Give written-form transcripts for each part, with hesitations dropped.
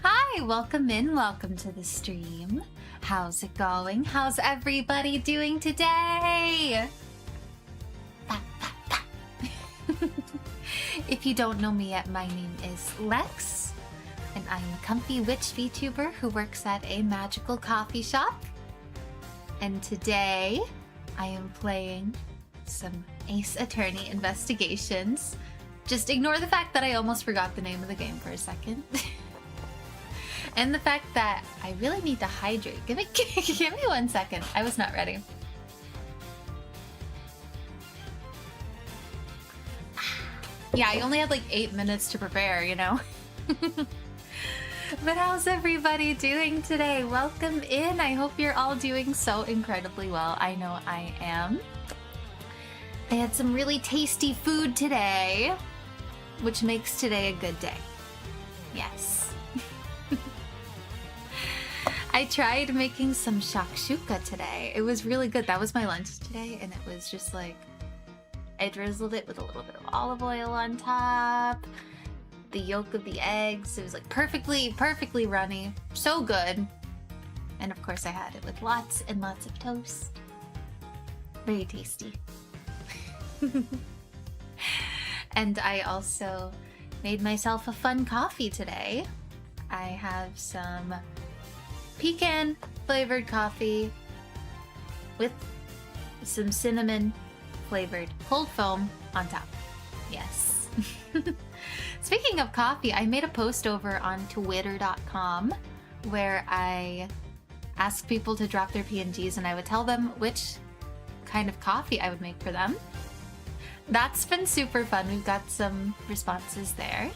Hi, welcome in, welcome to the stream. How's it going? How's everybody doing today? If you don't know me yet, my name is Lex, and I'm a comfy witch VTuber who works at a magical coffee shop. And today, I am playing some Ace Attorney Investigations. Just ignore the fact that I almost forgot the name of the game for a second. And the fact that I really need to hydrate. Give me 1 second. I was not ready. Yeah, I only had like 8 minutes to prepare, you know? But how's everybody doing today? Welcome in. I hope you're all doing so incredibly well. I know I am. I had some really tasty food today, which makes today a good day. Yes. I tried making some shakshuka today. It was really good. That was my lunch today, and it was just like, I drizzled it with a little bit of olive oil on top, the yolk of the eggs. It was like perfectly runny. So good. And of course I had it with lots and lots of toast. Very tasty. And I also made myself a fun coffee today. I have some pecan flavored coffee with some cinnamon flavored cold foam on top. Yes. Speaking of coffee, I made a post over on twitter.com where I asked people to drop their PNGs and I would tell them which kind of coffee I would make for them. That's been super fun. We've got some responses there.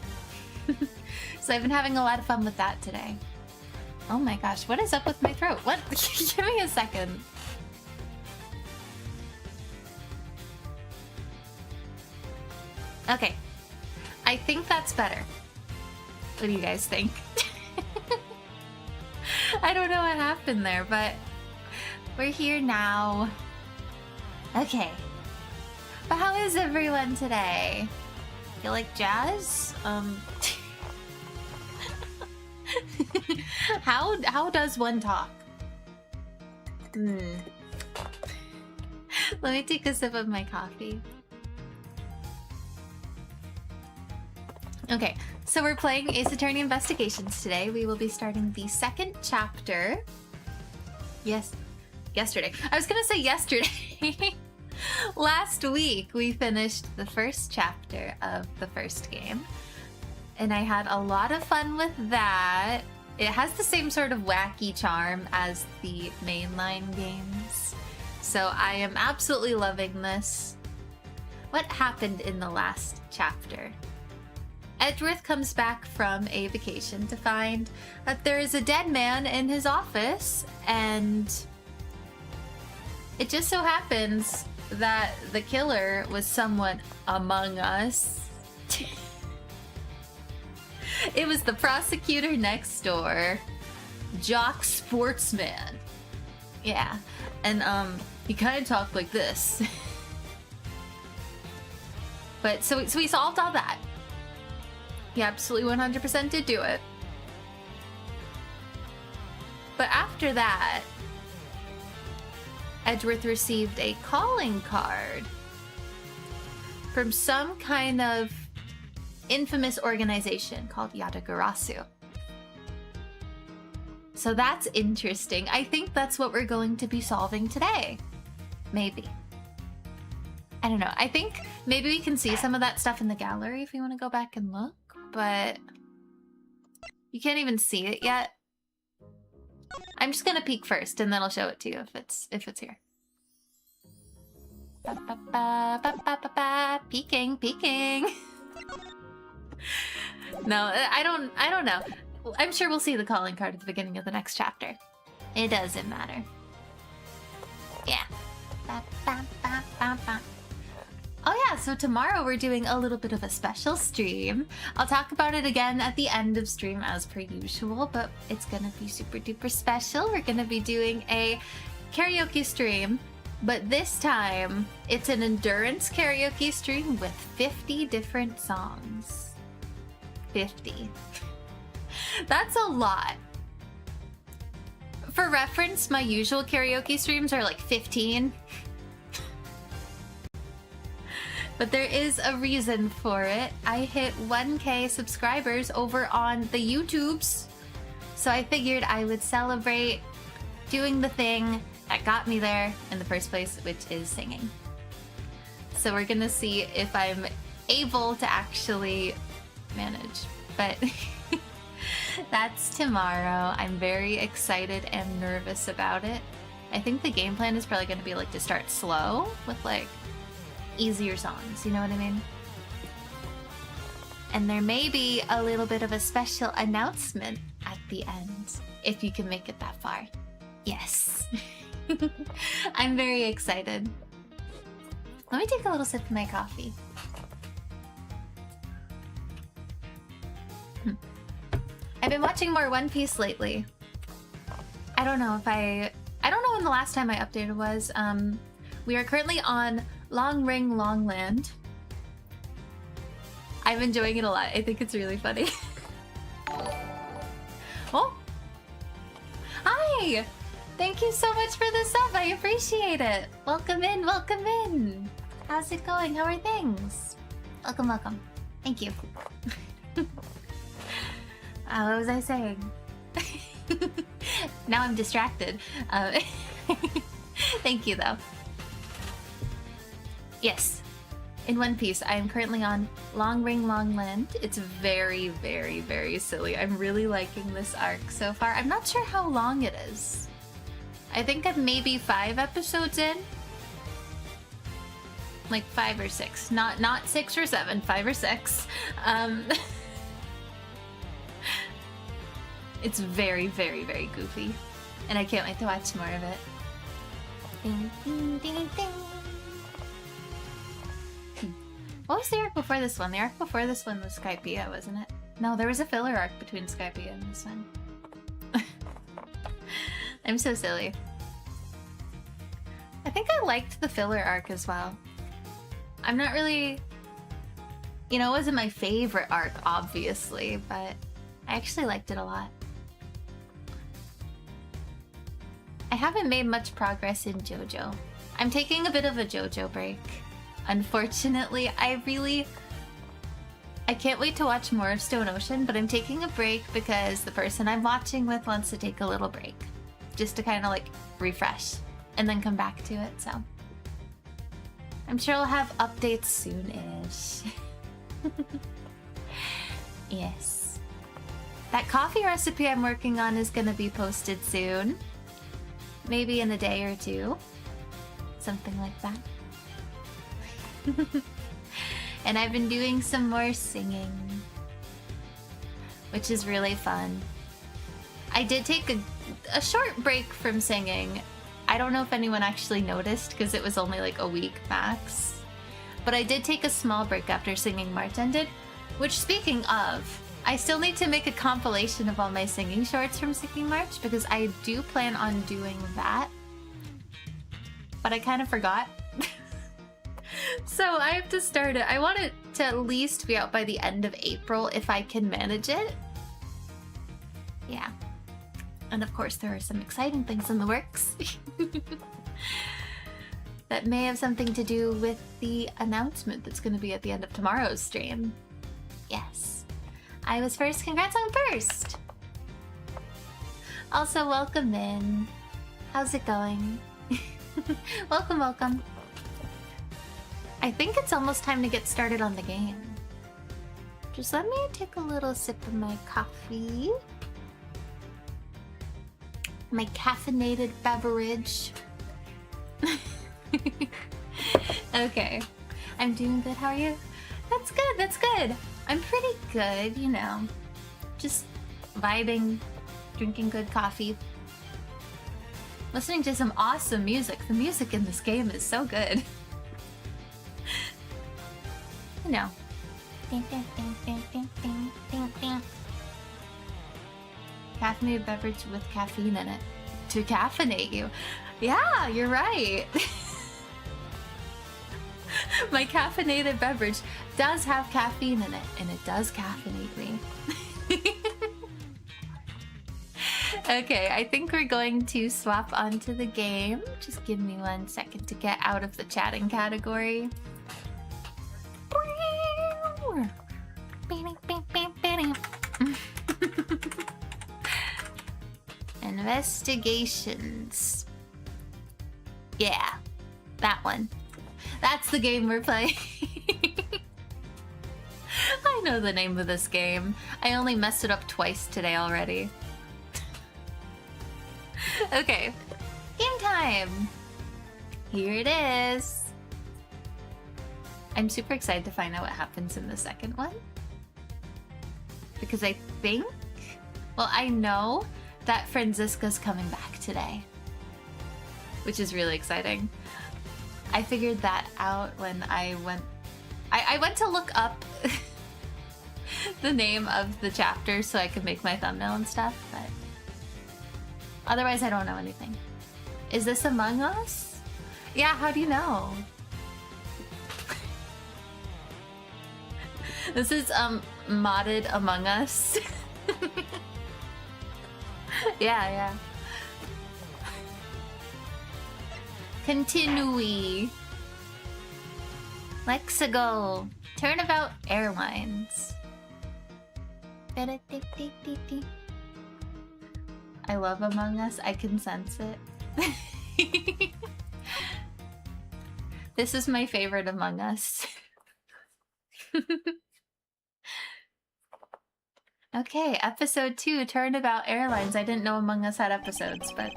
So I've been having a lot of fun with that today. Oh my gosh, what is up with my throat? What? Give me a second. Okay, I think that's better. What do you guys think? I don't know what happened there, but we're here now. Okay. But how is everyone today? Feel like jazz? How does one talk? Let me take a sip of my coffee. Okay, so we're playing Ace Attorney Investigations today. We will be starting the second chapter. Yes, yesterday. I was gonna say yesterday. Last week we finished the first chapter of the first game. And I had a lot of fun with that. It has the same sort of wacky charm as the mainline games. So I am absolutely loving this. What happened in the last chapter? Edgeworth comes back from a vacation to find that there is a dead man in his office, and it just so happens that the killer was someone among us. It was the prosecutor next door, Jock Sportsman. Yeah, and he kind of talked like this. But so we solved all that. He absolutely 100% did do it. But after that, Edgeworth received a calling card from some kind of infamous organization called Yatagarasu. So that's interesting. I think that's what we're going to be solving today. Maybe. I don't know. I think maybe we can see some of that stuff in the gallery if we want to go back and look, but you can't even see it yet. I'm just gonna peek first and then I'll show it to you if it's here. Peeking. No, I don't know. I'm sure we'll see the calling card at the beginning of the next chapter. It doesn't matter. Yeah. Oh yeah, so tomorrow we're doing a little bit of a special stream. I'll talk about it again at the end of stream as per usual, but it's gonna be super duper special. We're gonna be doing a karaoke stream, but this time it's an endurance karaoke stream with 50 different songs. 50. That's a lot. For reference, my usual karaoke streams are like 15. But there is a reason for it. I hit 1K subscribers over on the YouTubes. So I figured I would celebrate doing the thing that got me there in the first place, which is singing. So we're gonna see if I'm able to actually manage. But that's tomorrow. I'm very excited and nervous about it. I think the game plan is probably gonna be like to start slow with like easier songs, you know what I mean? And there may be a little bit of a special announcement at the end, if you can make it that far. Yes. I'm very excited. Let me take a little sip of my coffee. I've been watching more One Piece lately. I don't know when the last time I updated was. We are currently on Long Ring Long Land. I'm enjoying it a lot. I think it's really funny. Oh! Hi! Thank you so much for the sub. I appreciate it. Welcome in, welcome in. How's it going? How are things? Welcome, welcome. Thank you. What was I saying? Now I'm distracted. Thank you, though. Yes. In One Piece, I am currently on Long Ring Long Land. It's very, very, very silly. I'm really liking this arc so far. I'm not sure how long it is. I think I'm maybe 5 episodes in. Like 5 or 6. Not 6 or 7, 5 or 6. It's very, very, very goofy. And I can't wait to watch more of it. Ding, ding, ding, ding. What was the arc before this one? The arc before this one was Skypiea, wasn't it? No, there was a filler arc between Skypiea and this one. I'm so silly. I think I liked the filler arc as well. I'm not really... You know, it wasn't my favorite arc, obviously, but I actually liked it a lot. I haven't made much progress in JoJo. I'm taking a bit of a JoJo break. Unfortunately, I can't wait to watch more of Stone Ocean, but I'm taking a break because the person I'm watching with wants to take a little break. Just to kind of like refresh and then come back to it, so. I'm sure I'll have updates soon-ish. Yes. That coffee recipe I'm working on is gonna be posted soon. Maybe in a day or two. Something like that. And I've been doing some more singing, which is really fun. I did take a short break from singing. I don't know if anyone actually noticed because it was only like a week max. But I did take a small break after Singing March ended, which, speaking of, I still need to make a compilation of all my singing shorts from Singing March because I do plan on doing that. But I kind of forgot. So I have to start it. I want it to at least be out by the end of April if I can manage it. Yeah. And of course there are some exciting things in the works. That may have something to do with the announcement that's going to be at the end of tomorrow's stream. Yes. I was first. Congrats on first! Also, welcome in. How's it going? Welcome, welcome. I think it's almost time to get started on the game. Just let me take a little sip of my coffee. My caffeinated beverage. Okay. I'm doing good. How are you? That's good. That's good. I'm pretty good, you know. Just vibing, drinking good coffee. Listening to some awesome music. The music in this game is so good. You know. Caffeinated beverage with caffeine in it. To caffeinate you. Yeah, you're right. My caffeinated beverage does have caffeine in it, and it does caffeinate me. Okay, I think we're going to swap onto the game. Just give me 1 second to get out of the chatting category. Investigations. Yeah, that one. That's the game we're playing. I know the name of this game. I only messed it up twice today already. Okay, game time. Here it is. I'm super excited to find out what happens in the second one. Because I think... Well, I know that Franziska's coming back today. Which is really exciting. I figured that out when I went... I went to look up the name of the chapter so I could make my thumbnail and stuff, but... Otherwise, I don't know anything. Is this Among Us? Yeah, how do you know? This is, modded Among Us. Yeah. Continue. Lhexra. Turnabout Airlines. I love Among Us. I can sense it. This is my favorite Among Us. Okay, episode 2, Turnabout Airlines. I didn't know Among Us had episodes, but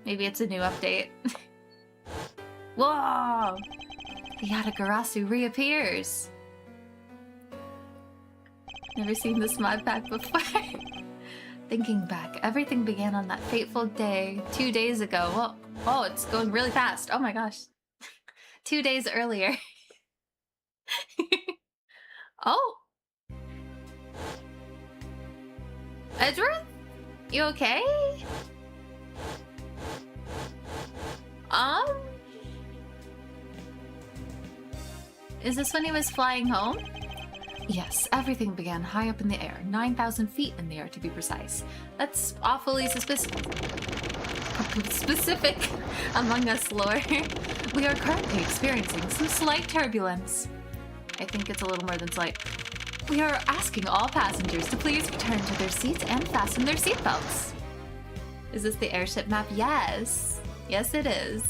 maybe it's a new update. Whoa! The Yatagarasu reappears. Never seen this mod pack before. Thinking back, everything began on that fateful day 2 days ago. Whoa. Oh, it's going really fast. Oh my gosh. 2 days earlier. Oh! Edgeworth? You okay? Is this when he was flying home? Yes, everything began high up in the air, 9,000 feet in the air to be precise. That's awfully specific Among Us lore. We are currently experiencing some slight turbulence. I think it's a little more than slight. We are asking all passengers to please return to their seats and fasten their seatbelts. Is this the airship map? Yes. Yes, it is.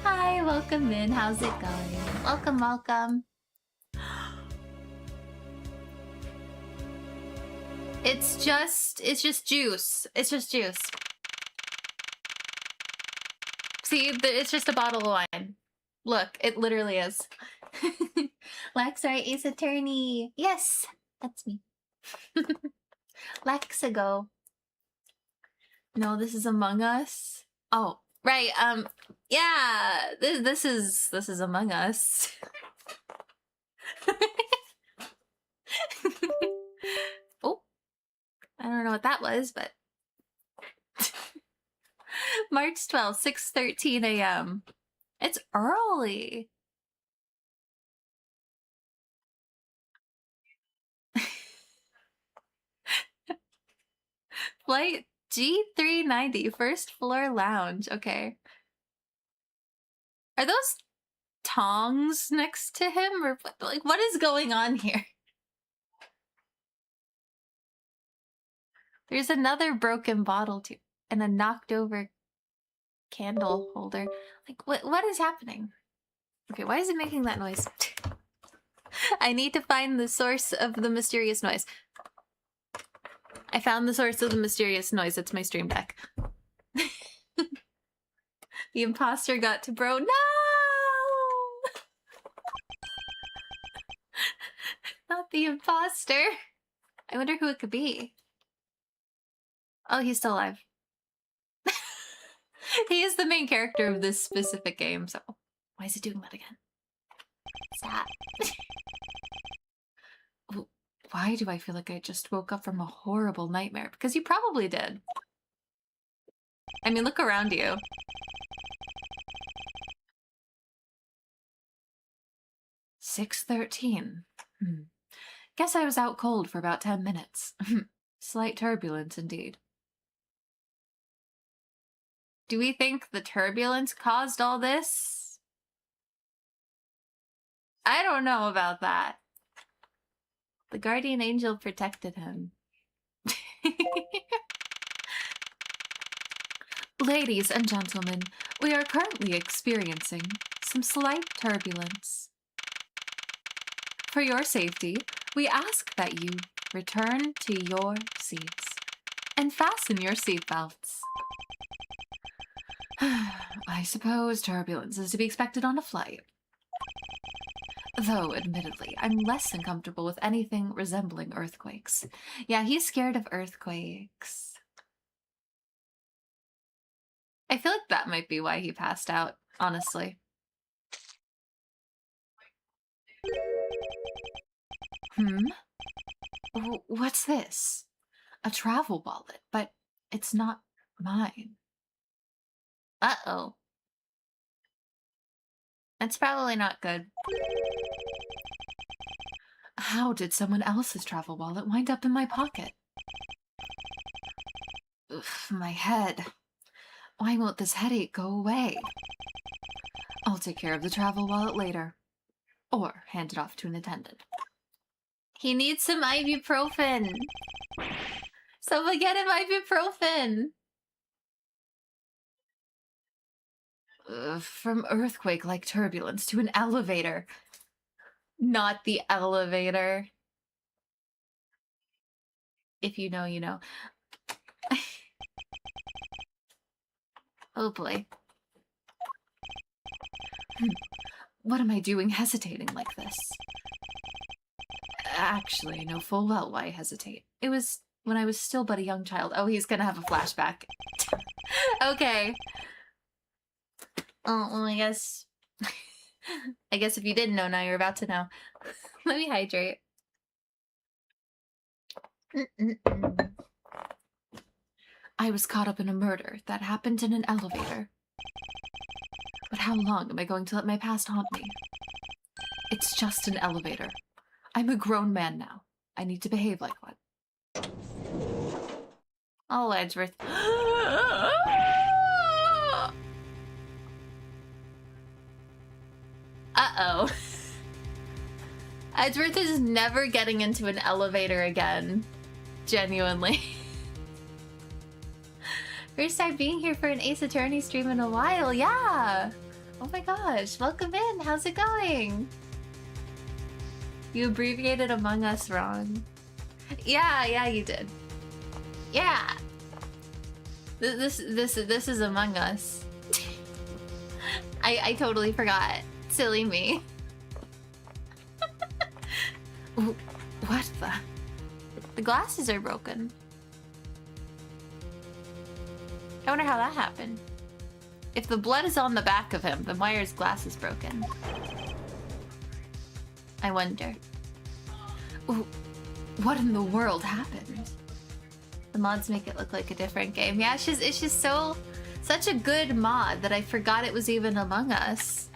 Hi, welcome in. How's it going? Welcome, welcome. It's just juice. It's just juice. See, it's just a bottle of wine. Look, it literally is. Lhexra, Ace Attorney. Yes, that's me. Lexigo. No, this is Among Us. Oh, right. Yeah. This is Among Us. Oh, I don't know what that was, but March 12th, 6:13 a.m. It's early. Flight G390, first floor lounge. Okay. Are those tongs next to him, or like what is going on here? There's another broken bottle too, and a knocked over candle holder. Like what is happening? Okay, why is it making that noise? I need to find the source of the mysterious noise. I found the source of the mysterious noise. It's my stream deck. The imposter got to bro. No! Not the imposter. I wonder who it could be. Oh, he's still alive. He is the main character of this specific game, so why is he doing that again? Stop. Why do I feel like I just woke up from a horrible nightmare? Because you probably did. I mean, look around you. (6:13). Guess I was out cold for about 10 minutes. Slight turbulence indeed. Do we think the turbulence caused all this? I don't know about that. The guardian angel protected him. Ladies and gentlemen, we are currently experiencing some slight turbulence. For your safety, we ask that you return to your seats and fasten your seatbelts. I suppose turbulence is to be expected on a flight. Though, admittedly, I'm less than comfortable with anything resembling earthquakes. Yeah, he's scared of earthquakes. I feel like that might be why he passed out, honestly. What's this? A travel wallet, but it's not mine. Uh-oh. That's probably not good. How did someone else's travel wallet wind up in my pocket? Ugh, my head. Why won't this headache go away? I'll take care of the travel wallet later. Or hand it off to an attendant. He needs some ibuprofen. Someone get him ibuprofen! From earthquake-like turbulence to an elevator. Not the elevator. If you know, you know. Oh boy. What am I doing hesitating like this? Actually, I know full well why I hesitate. It was when I was still but a young child. Oh, he's gonna have a flashback. Okay. Oh, well, I guess if you didn't know, now you're about to know. Let me hydrate. I was caught up in a murder that happened in an elevator. But how long am I going to let my past haunt me? It's just an elevator. I'm a grown man now. I need to behave like one. Oh, Edgeworth. Uh-oh. Edgeworth is never getting into an elevator again. Genuinely. First time being here for an Ace Attorney stream in a while. Yeah. Oh my gosh. Welcome in. How's it going? You abbreviated Among Us wrong. Yeah, you did. Yeah. This is Among Us. I totally forgot. Silly me. What the? The glasses are broken. I wonder how that happened. If the blood is on the back of him, then why are his glasses broken? I wonder. Ooh, what in the world happened? The mods make it look like a different game. Yeah, it's just such a good mod that I forgot it was even Among Us.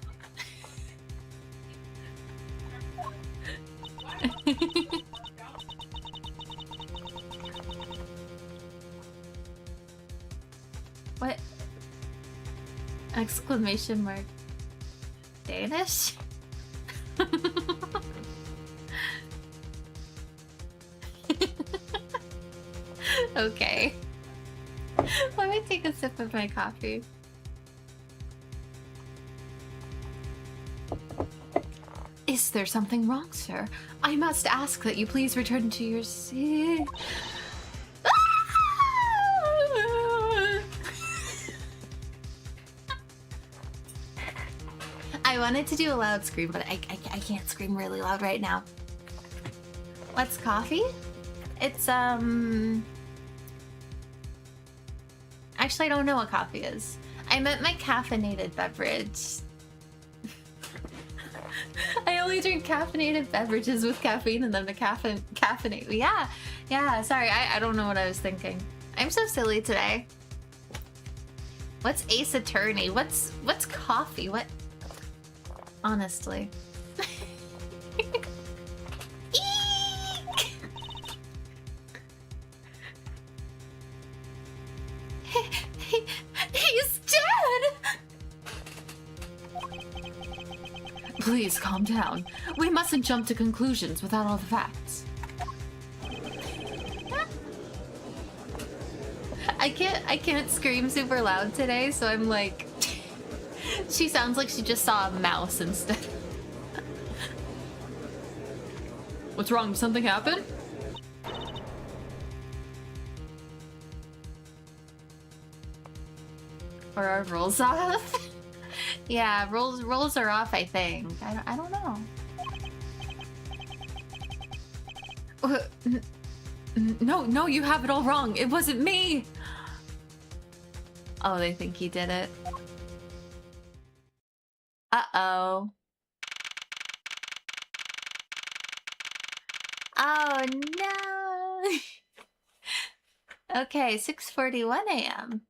What? Exclamation mark. Danish? Okay. Let me take a sip of my coffee. Is there something wrong, sir? I must ask that you please return to your seat. I wanted to do a loud scream, but I can't scream really loud right now. What's coffee? It's, Actually, I don't know what coffee is. I meant my caffeinated beverage. I only drink caffeinated beverages with caffeine in them to caffeinate. Yeah, sorry, I don't know what I was thinking. I'm so silly today. What's Ace Attorney? What's coffee? What? Honestly. Eek! He's dead! Please calm down. We mustn't jump to conclusions without all the facts. I can't scream super loud today, so I'm like... She sounds like she just saw a mouse instead. What's wrong? Did something happen? Or are rolls off? Yeah, rolls are off, I think. I don't know. No, you have it all wrong. It wasn't me. Oh, they think he did it. Uh-oh. Oh, no. Okay, 6:41 a.m.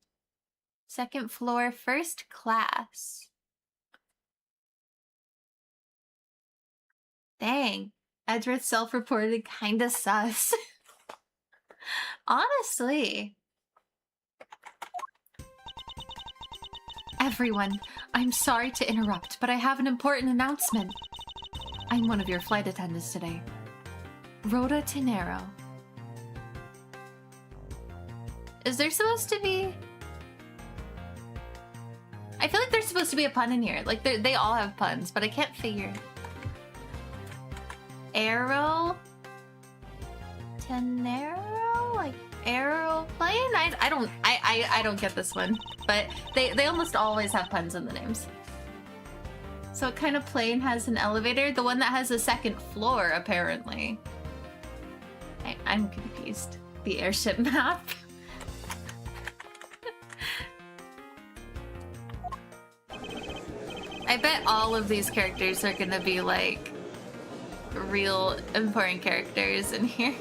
Second floor, first class. Dang. Edgeworth self-reported kinda sus. Honestly. Everyone, I'm sorry to interrupt, but I have an important announcement. I'm one of your flight attendants today. Rhoda Tenero. Is there supposed to be... I feel like there's supposed to be a pun in here. Like, they all have puns, but I can't figure. Arrow? Tenero? Like, aeroplane? I don't get this one. But they almost always have puns in the names. So what kind of plane has an elevator? The one that has a second floor, apparently. I'm confused. The airship map. I bet all of these characters are gonna be like real important characters in here.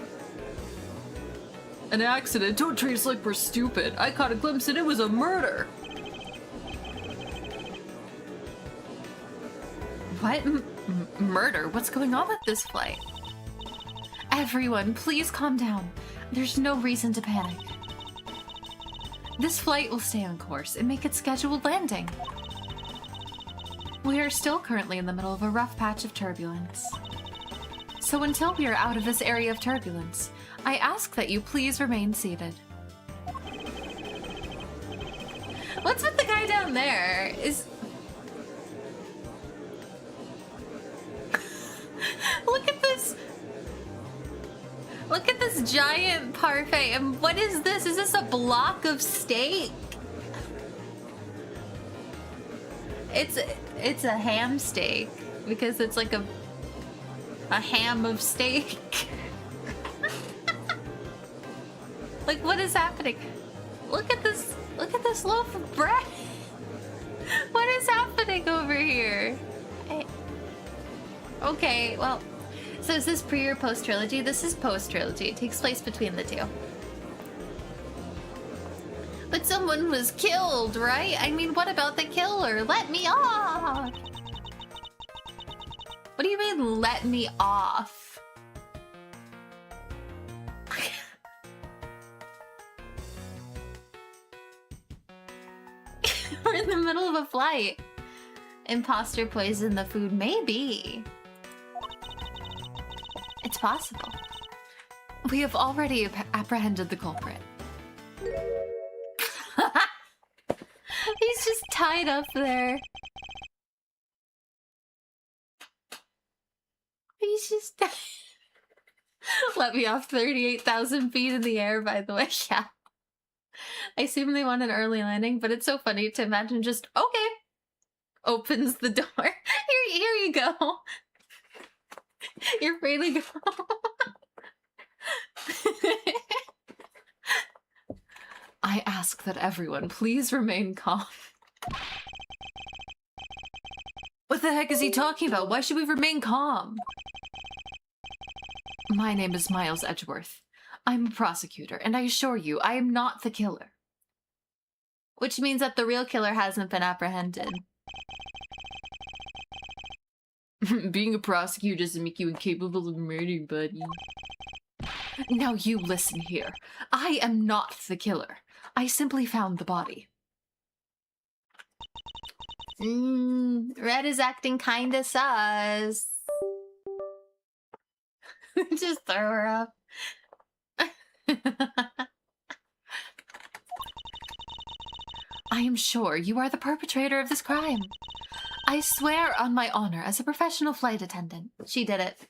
An accident. Don't treat us like we're stupid. I caught a glimpse and it was a murder. What? Murder? What's going on with this flight? Everyone, please calm down. There's no reason to panic. This flight will stay on course and make its scheduled landing. We are still currently in the middle of a rough patch of turbulence. So until we are out of this area of turbulence, I ask that you please remain seated. What's with the guy down there? Look at this! Look at this giant parfait, and what is this? Is this a block of steak? It's a ham steak, because it's like a ham of steak. Like, what is happening? Look at this loaf of bread. What is happening over here? Okay, well, so is this pre or post trilogy? This is post trilogy. It takes place between the two. But someone was killed, right? I mean, what about the killer? Let me off! What do you mean, let me off? We're in the middle of a flight. Imposter poisoned the food. Maybe. It's possible. We have already apprehended the culprit. He's just tied up there. He's just... Let me off 38,000 feet in the air, by the way. Yeah. I assume they want an early landing, but it's so funny to imagine just, okay. Opens the door. Here you go. You're free to go. I ask that everyone please remain calm. What the heck is he talking about? Why should we remain calm? My name is Miles Edgeworth. I'm a prosecutor, and I assure you, I am not the killer. Which means that the real killer hasn't been apprehended. Being a prosecutor doesn't make you incapable of murder, buddy. Now you listen here. I am not the killer. I simply found the body. Red is acting kinda sus. Just throw her up. I am sure you are the perpetrator of this crime. I swear on my honor as a professional flight attendant. She did it.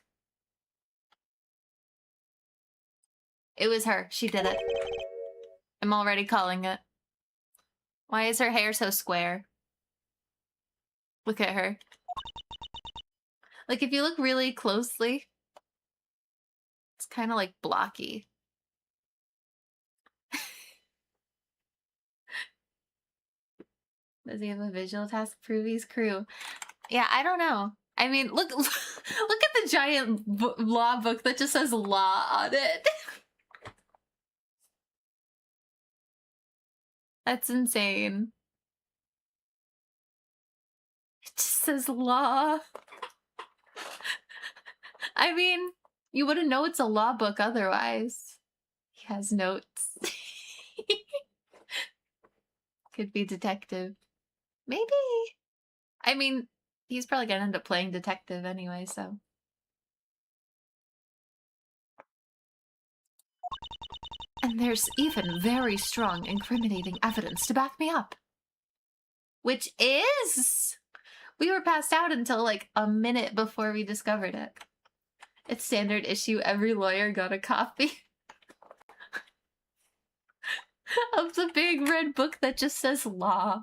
It was her. She did it. I'm already calling it. Why is her hair so square? Look at her. Like, if you look really closely, it's kind of like blocky. Does he have a visual task? Prove he's crew. Yeah, I don't know. I mean, look at the giant law book that just says law on it. That's insane. It just says law. I mean, you wouldn't know it's a law book otherwise. He has notes. Could be detective. Maybe. I mean, he's probably gonna end up playing detective anyway, so. And there's even very strong incriminating evidence to back me up. Which is... We were passed out until like a minute before we discovered it. It's standard issue, every lawyer got a copy of the big red book that just says law.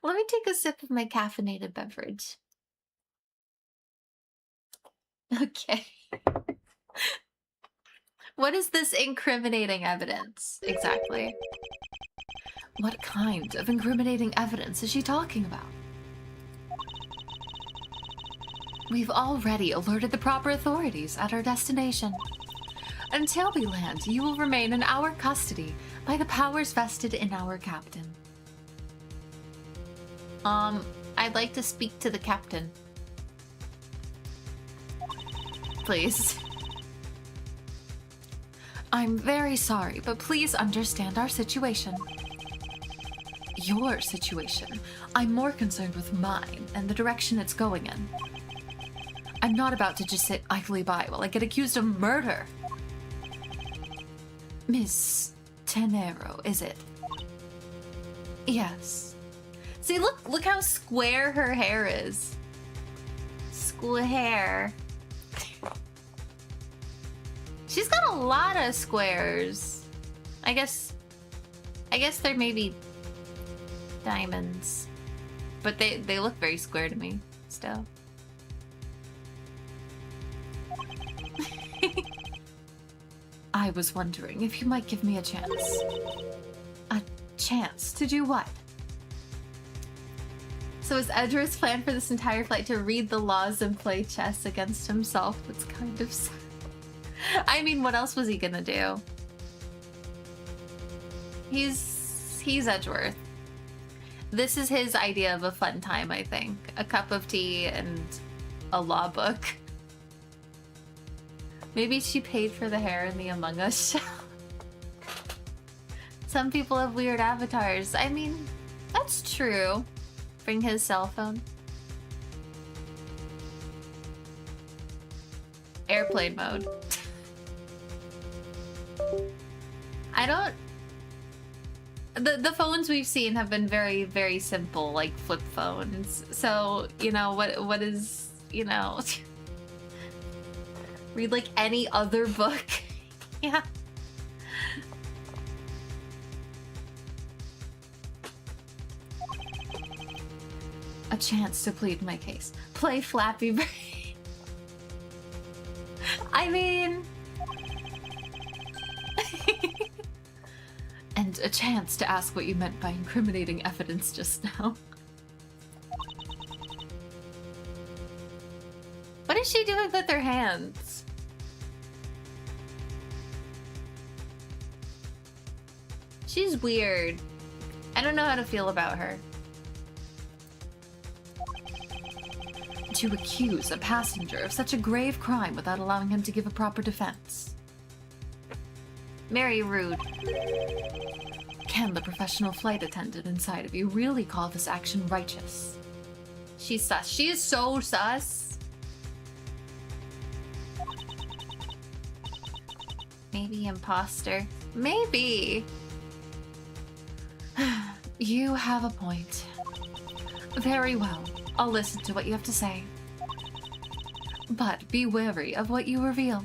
Let me take a sip of my caffeinated beverage. Okay. What is this incriminating evidence, exactly? What kind of incriminating evidence is she talking about? We've already alerted the proper authorities at our destination. Until we land, you will remain in our custody by the powers vested in our captain. I'd like to speak to the captain. Please. I'm very sorry, but please understand our situation. Your situation. I'm more concerned with mine and the direction it's going in. I'm not about to just sit idly by while I get accused of murder. Miss Tenero, is it? Yes. See, look how square her hair is. Square. She's got a lot of squares. I guess they're maybe diamonds. But they look very square to me still. I was wondering if you might give me a chance. A chance to do what? So is Edward's plan for this entire flight to read the laws and play chess against himself? That's kind of sad. I mean, what else was he gonna do? He's Edgeworth. This is his idea of a fun time, I think. A cup of tea and a law book. Maybe she paid for the hair in the Among Us show. Some people have weird avatars. I mean, that's true. Bring his cell phone. Airplane mode. I don't... The phones we've seen have been very, very simple, like flip phones. So, you know, what is, you know... Read like any other book. Yeah. A chance to plead my case. Play Flappy Bird. I mean... And a chance to ask what you meant by incriminating evidence just now. What is she doing with her hands? She's weird. I don't know how to feel about her. To accuse a passenger of such a grave crime without allowing him to give a proper defense. Very rude. Can the professional flight attendant inside of you really call this action righteous? She's sus. She is so sus. Maybe imposter. Maybe. You have a point. Very well. I'll listen to what you have to say. But be wary of what you reveal.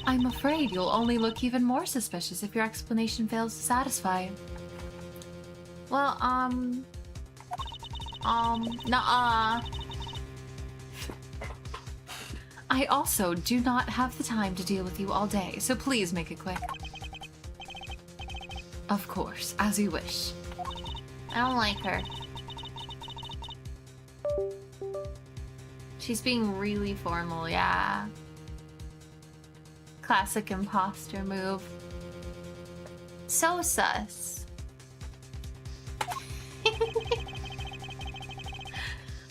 I'm afraid you'll only look even more suspicious if your explanation fails to satisfy. Well, nuh-uh. I also do not have the time to deal with you all day, so please make it quick. Of course, as you wish. I don't like her. She's being really formal, yeah. Classic imposter move. So sus.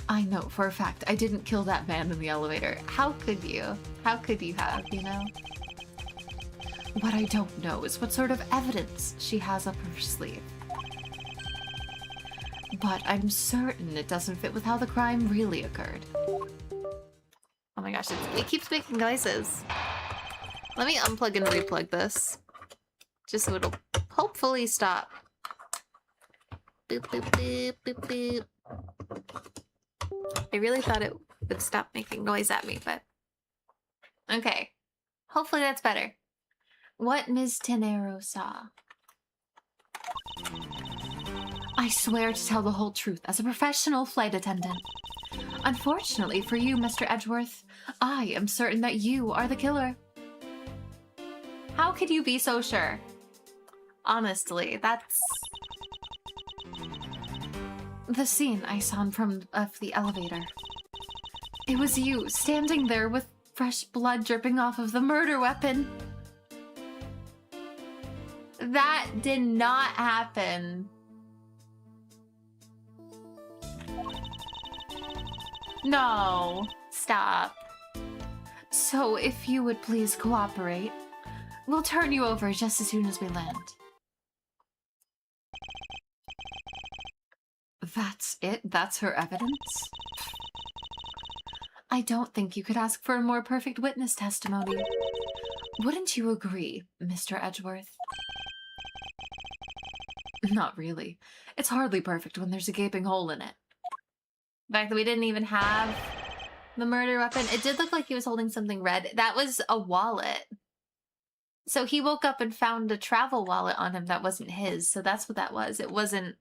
I know for a fact I didn't kill that man in the elevator. How could you? How could you have, you know? What I don't know is what sort of evidence she has up her sleeve. But I'm certain it doesn't fit with how the crime really occurred. Oh my gosh, it keeps making noises. Let me unplug and replug this. Just so it'll hopefully stop. Boop, boop, boop, boop, boop. I really thought it would stop making noise at me, but... Okay. Hopefully that's better. What Ms. Tenero saw. I swear to tell the whole truth as a professional flight attendant. Unfortunately for you, Mr. Edgeworth, I am certain that you are the killer. How could you be so sure? Honestly, that's... The scene I saw in front of the elevator. It was you, standing there with fresh blood dripping off of the murder weapon. That did not happen. No, stop. So if you would please cooperate, we'll turn you over just as soon as we land. That's it? That's her evidence? I don't think you could ask for a more perfect witness testimony. Wouldn't you agree, Mr. Edgeworth? Not really. It's hardly perfect when there's a gaping hole in it. The fact that we didn't even have the murder weapon. It did look like he was holding something red. That was a wallet. So he woke up and found a travel wallet on him that wasn't his. So that's what that was. It wasn't...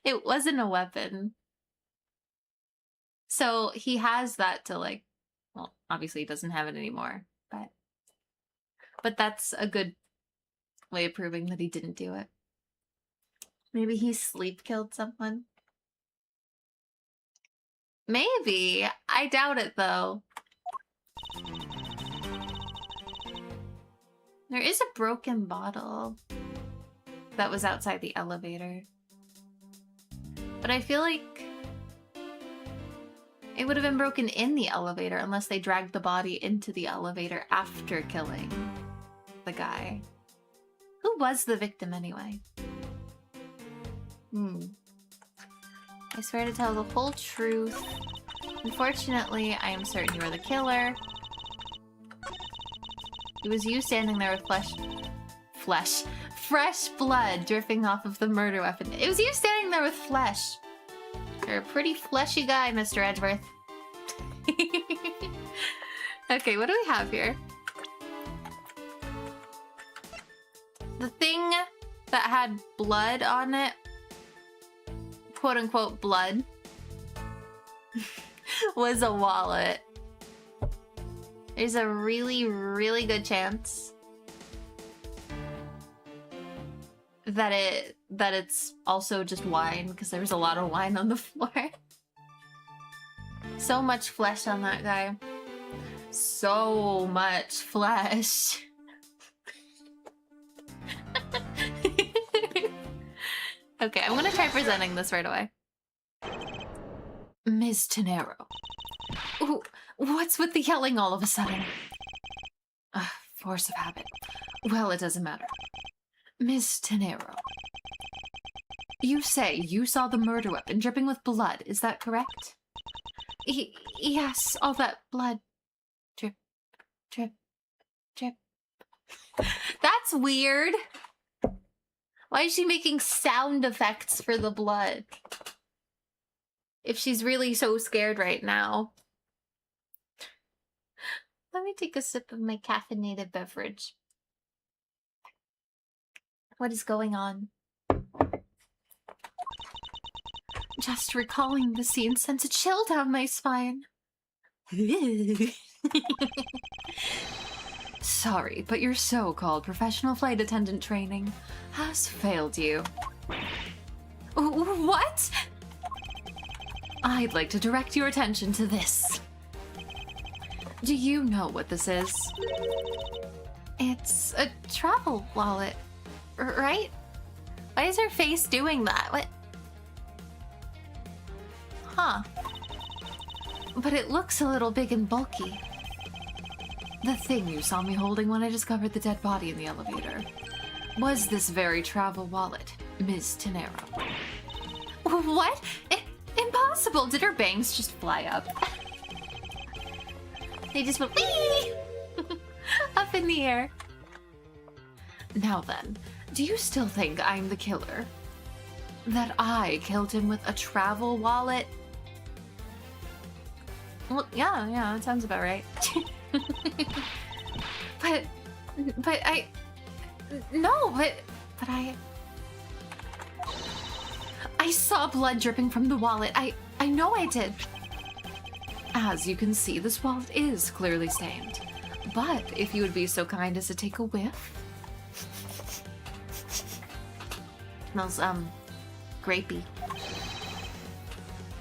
It wasn't a weapon. So he has that to like... Well, obviously he doesn't have it anymore. But that's a good way of proving that he didn't do it. Maybe he sleep killed someone. Maybe. I doubt it, though. There is a broken bottle that was outside the elevator. But I feel like it would have been broken in the elevator unless they dragged the body into the elevator after killing the guy. Who was the victim anyway? I swear to tell the whole truth. Unfortunately, I am certain you are the killer. It was you standing there with fresh blood dripping off of the murder weapon. It was you standing there with flesh. You're a pretty fleshy guy, Mr. Edgeworth. Okay, what do we have here? The thing that had blood on it, quote unquote blood, was a wallet. There's a really, really good chance that it's also just wine, because there was a lot of wine on the floor. So much flesh on that guy. So much flesh. Okay, I'm gonna try presenting this right away. Ms. Tenero. Ooh, what's with the yelling all of a sudden? Force of habit. Well, it doesn't matter. Ms. Tenero. You say you saw the murder weapon dripping with blood, is that correct? Yes, all that blood. Drip, drip, drip. That's weird. Why is she making sound effects for the blood? If she's really so scared right now. Let me take a sip of my caffeinated beverage. What is going on? Just recalling the scene sends a chill down my spine. Sorry, but your so-called professional flight attendant training has failed you. What? I'd like to direct your attention to this. Do you know what this is? It's a travel wallet, right? Why is her face doing that? What? Huh. But it looks a little big and bulky. The thing you saw me holding when I discovered the dead body in the elevator was this very travel wallet, Ms. Tenero. What? Impossible! Did her bangs just fly up? They just went wee! Up in the air. Now then, do you still think I'm the killer? That I killed him with a travel wallet? Well, yeah, that sounds about right. but I saw blood dripping from the wallet. I know I did. As you can see, this wallet is clearly stained. But if you would be so kind as to take a whiff. Smells, grapey.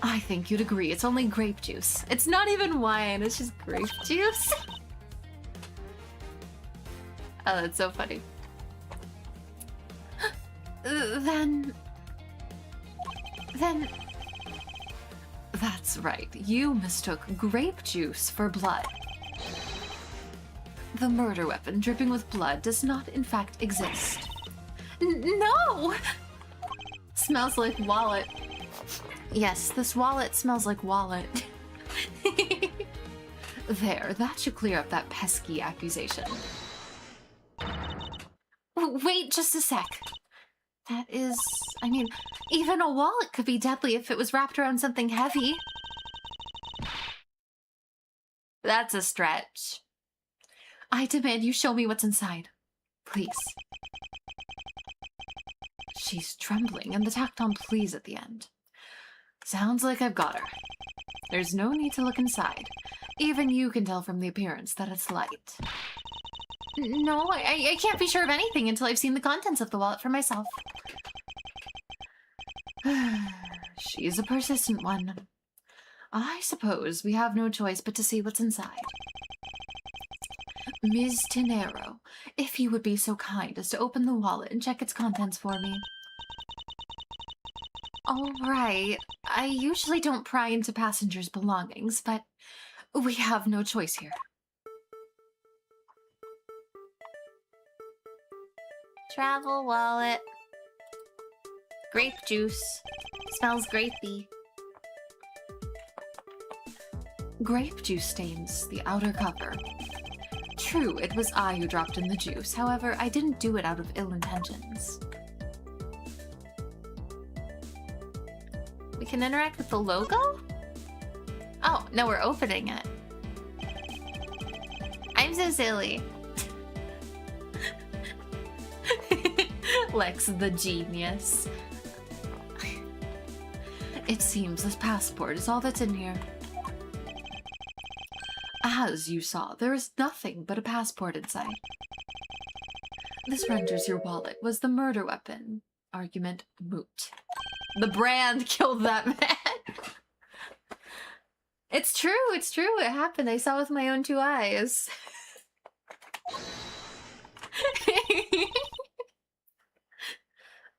I think you'd agree, it's only grape juice. It's not even wine, it's just grape juice. Oh, that's so funny. Then... That's right, you mistook grape juice for blood. The murder weapon dripping with blood does not in fact exist. No! Smells like wallet. Yes, this wallet smells like wallet. There, that should clear up that pesky accusation. Wait just a sec. That is... I mean, even a wallet could be deadly if it was wrapped around something heavy. That's a stretch. I demand you show me what's inside. Please. She's trembling, and the tacked on please at the end. Sounds like I've got her. There's no need to look inside. Even you can tell from the appearance that it's light. No, I can't be sure of anything until I've seen the contents of the wallet for myself. She's a persistent one. I suppose we have no choice but to see what's inside. Ms. Tenero, if you would be so kind as to open the wallet and check its contents for me. All right. I usually don't pry into passengers' belongings, but we have no choice here. Travel wallet. Grape juice. Smells grapey. Grape juice stains the outer cover. True, it was I who dropped in the juice. However, I didn't do it out of ill intentions. We can interact with the logo? Oh, no, we're opening it. I'm so silly. Lex the genius. It seems this passport is all that's in here. As you saw, there is nothing but a passport inside. This renders your wallet was the murder weapon. Argument moot. The brand killed that man. It's true, it happened. I saw with my own two eyes.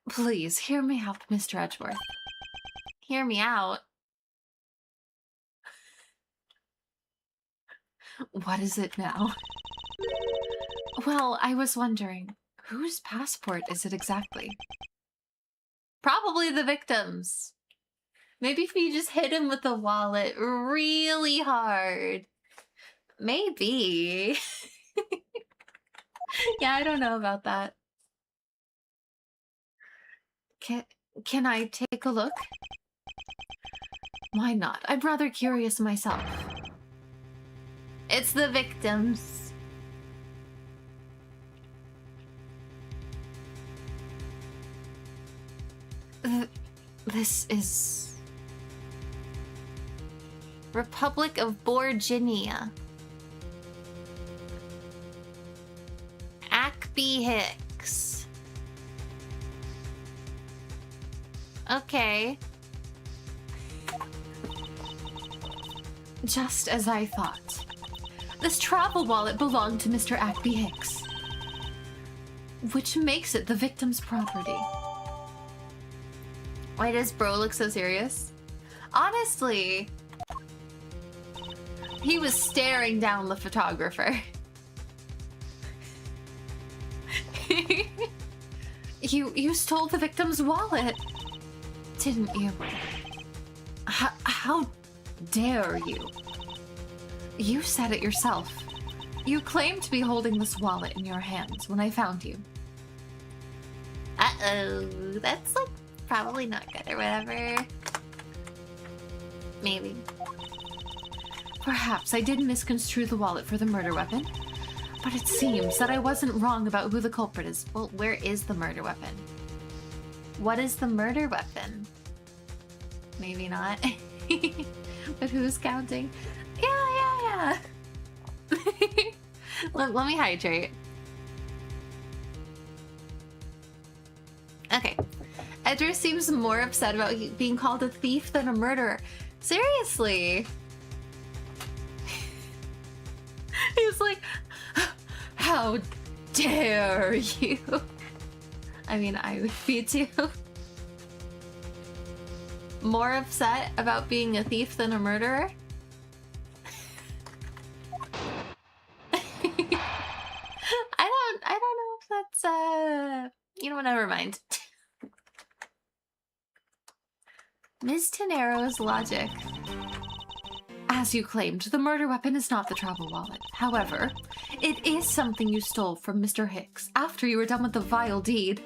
Please, hear me out, Mr. Edgeworth. Hear me out. What is it now? Well, I was wondering, whose passport is it exactly? Probably the victim's. Maybe if you just hit him with the wallet really hard. Maybe. Yeah, I don't know about that. Can I take a look? Why not? I'm rather curious myself. It's the victims. This is... Republic of Borginia. Ackby Hicks. Okay. Just as I thought. This travel wallet belonged to Mr. Ackby Hicks, which makes it the victim's property. Why does bro look so serious? Honestly, he was staring down the photographer. You stole the victim's wallet, didn't you? How dare you? You said it yourself. You claimed to be holding this wallet in your hands when I found you. Uh-oh, that's like probably not good or whatever. Maybe. Perhaps I did misconstrue the wallet for the murder weapon, but it seems that I wasn't wrong about who the culprit is. Well, where is the murder weapon? What is the murder weapon? Maybe not. But who's counting? Yeah. let me hydrate. Okay. Edgar seems more upset about being called a thief than a murderer. Seriously. He's like, how dare you? I mean, I would be too. More upset about being a thief than a murderer? I don't know if that's, you know what, never mind. Ms. Tenero's logic. As you claimed, the murder weapon is not the travel wallet. However, it is something you stole from Mr. Hicks after you were done with the vile deed.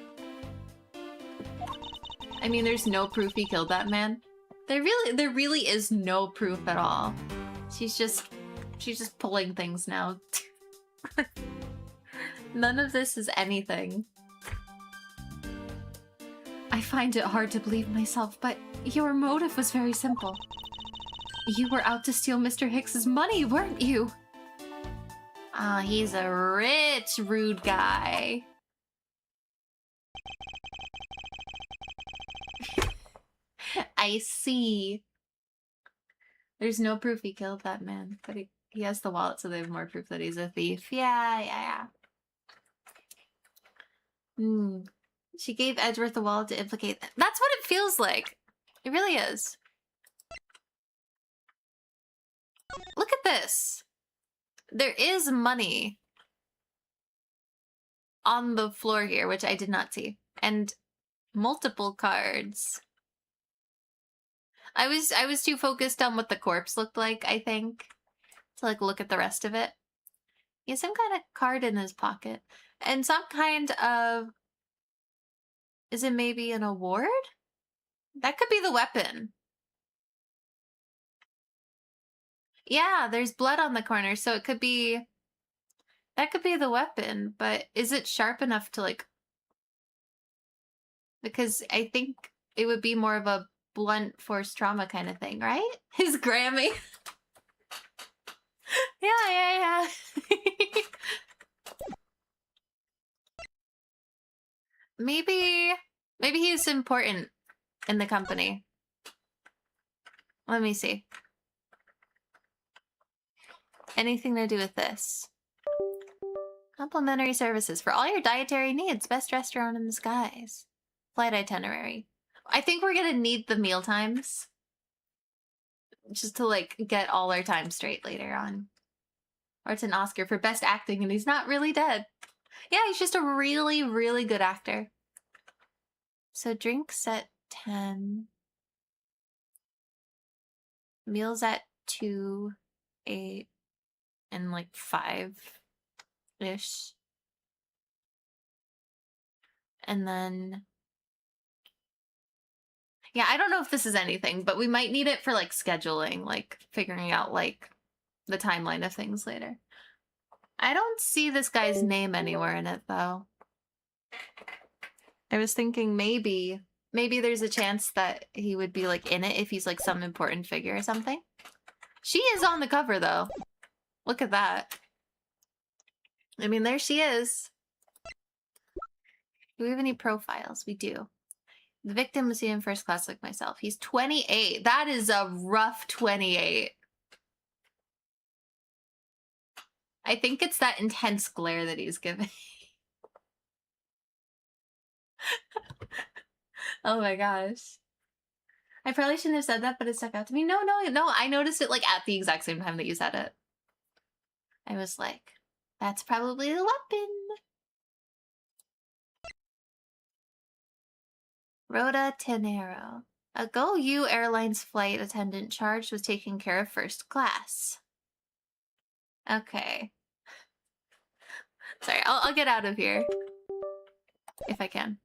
I mean, there's no proof he killed that man. There really is no proof at all. She's just pulling things now. None of this is anything. I find it hard to believe myself, but your motive was very simple. You were out to steal Mr. Hicks's money, weren't you? Ah, he's a rich, rude guy. I see. There's no proof he killed that man, but he has the wallet, so they have more proof that he's a thief. Yeah. She gave Edgeworth the wallet to implicate them. That's what it feels like. It really is. Look at this. There is money on the floor here, which I did not see. And multiple cards. I was too focused on what the corpse looked like, I think, to like look at the rest of it. He has some kind of card in his pocket. And some kind of... Is it maybe an award? That could be the weapon. Yeah, there's blood on the corner, so it could be... That could be the weapon, but is it sharp enough to like... Because I think it would be more of a blunt force trauma kind of thing, right? His Grammy. Yeah. Maybe he's important in the company. Let me see. Anything to do with this? Complimentary services for all your dietary needs. Best restaurant in the skies. Flight itinerary. I think we're gonna need the meal times. Just to like get all our time straight later on. Or it's an Oscar for best acting and he's not really dead. Yeah, he's just a really, really good actor. So drinks at 10. Meals at 2, 8, and like 5-ish. And then... Yeah, I don't know if this is anything, but we might need it for like scheduling, like figuring out like the timeline of things later. I don't see this guy's name anywhere in it though. I was thinking maybe there's a chance that he would be like in it if he's like some important figure or something. She is on the cover though. Look at that. I mean, there she is. Do we have any profiles? We do. The victim was seen in first class like myself. He's 28. That is a rough 28. I think it's that intense glare that he's giving. Oh my gosh. I probably shouldn't have said that, but it stuck out to me. No, I noticed it like at the exact same time that you said it. I was like, that's probably the weapon. Rhoda Tenero. A GoU Airlines flight attendant charged with taking care of first class. Okay. Sorry, I'll get out of here. If I can.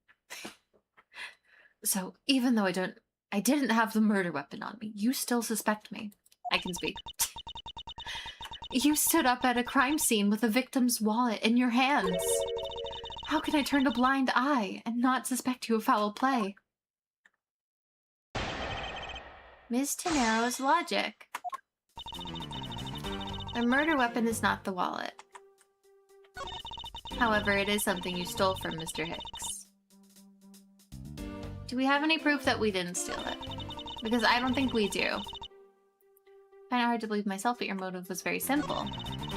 So, even though I didn't have the murder weapon on me, you still suspect me. I can speak. You stood up at a crime scene with a victim's wallet in your hands. How can I turn a blind eye and not suspect you of foul play? Ms. Tenero's logic. The murder weapon is not the wallet. However, it is something you stole from Mr. Hicks. Do we have any proof that we didn't steal it? Because I don't think we do. I find it hard to believe myself, but your motive was very simple.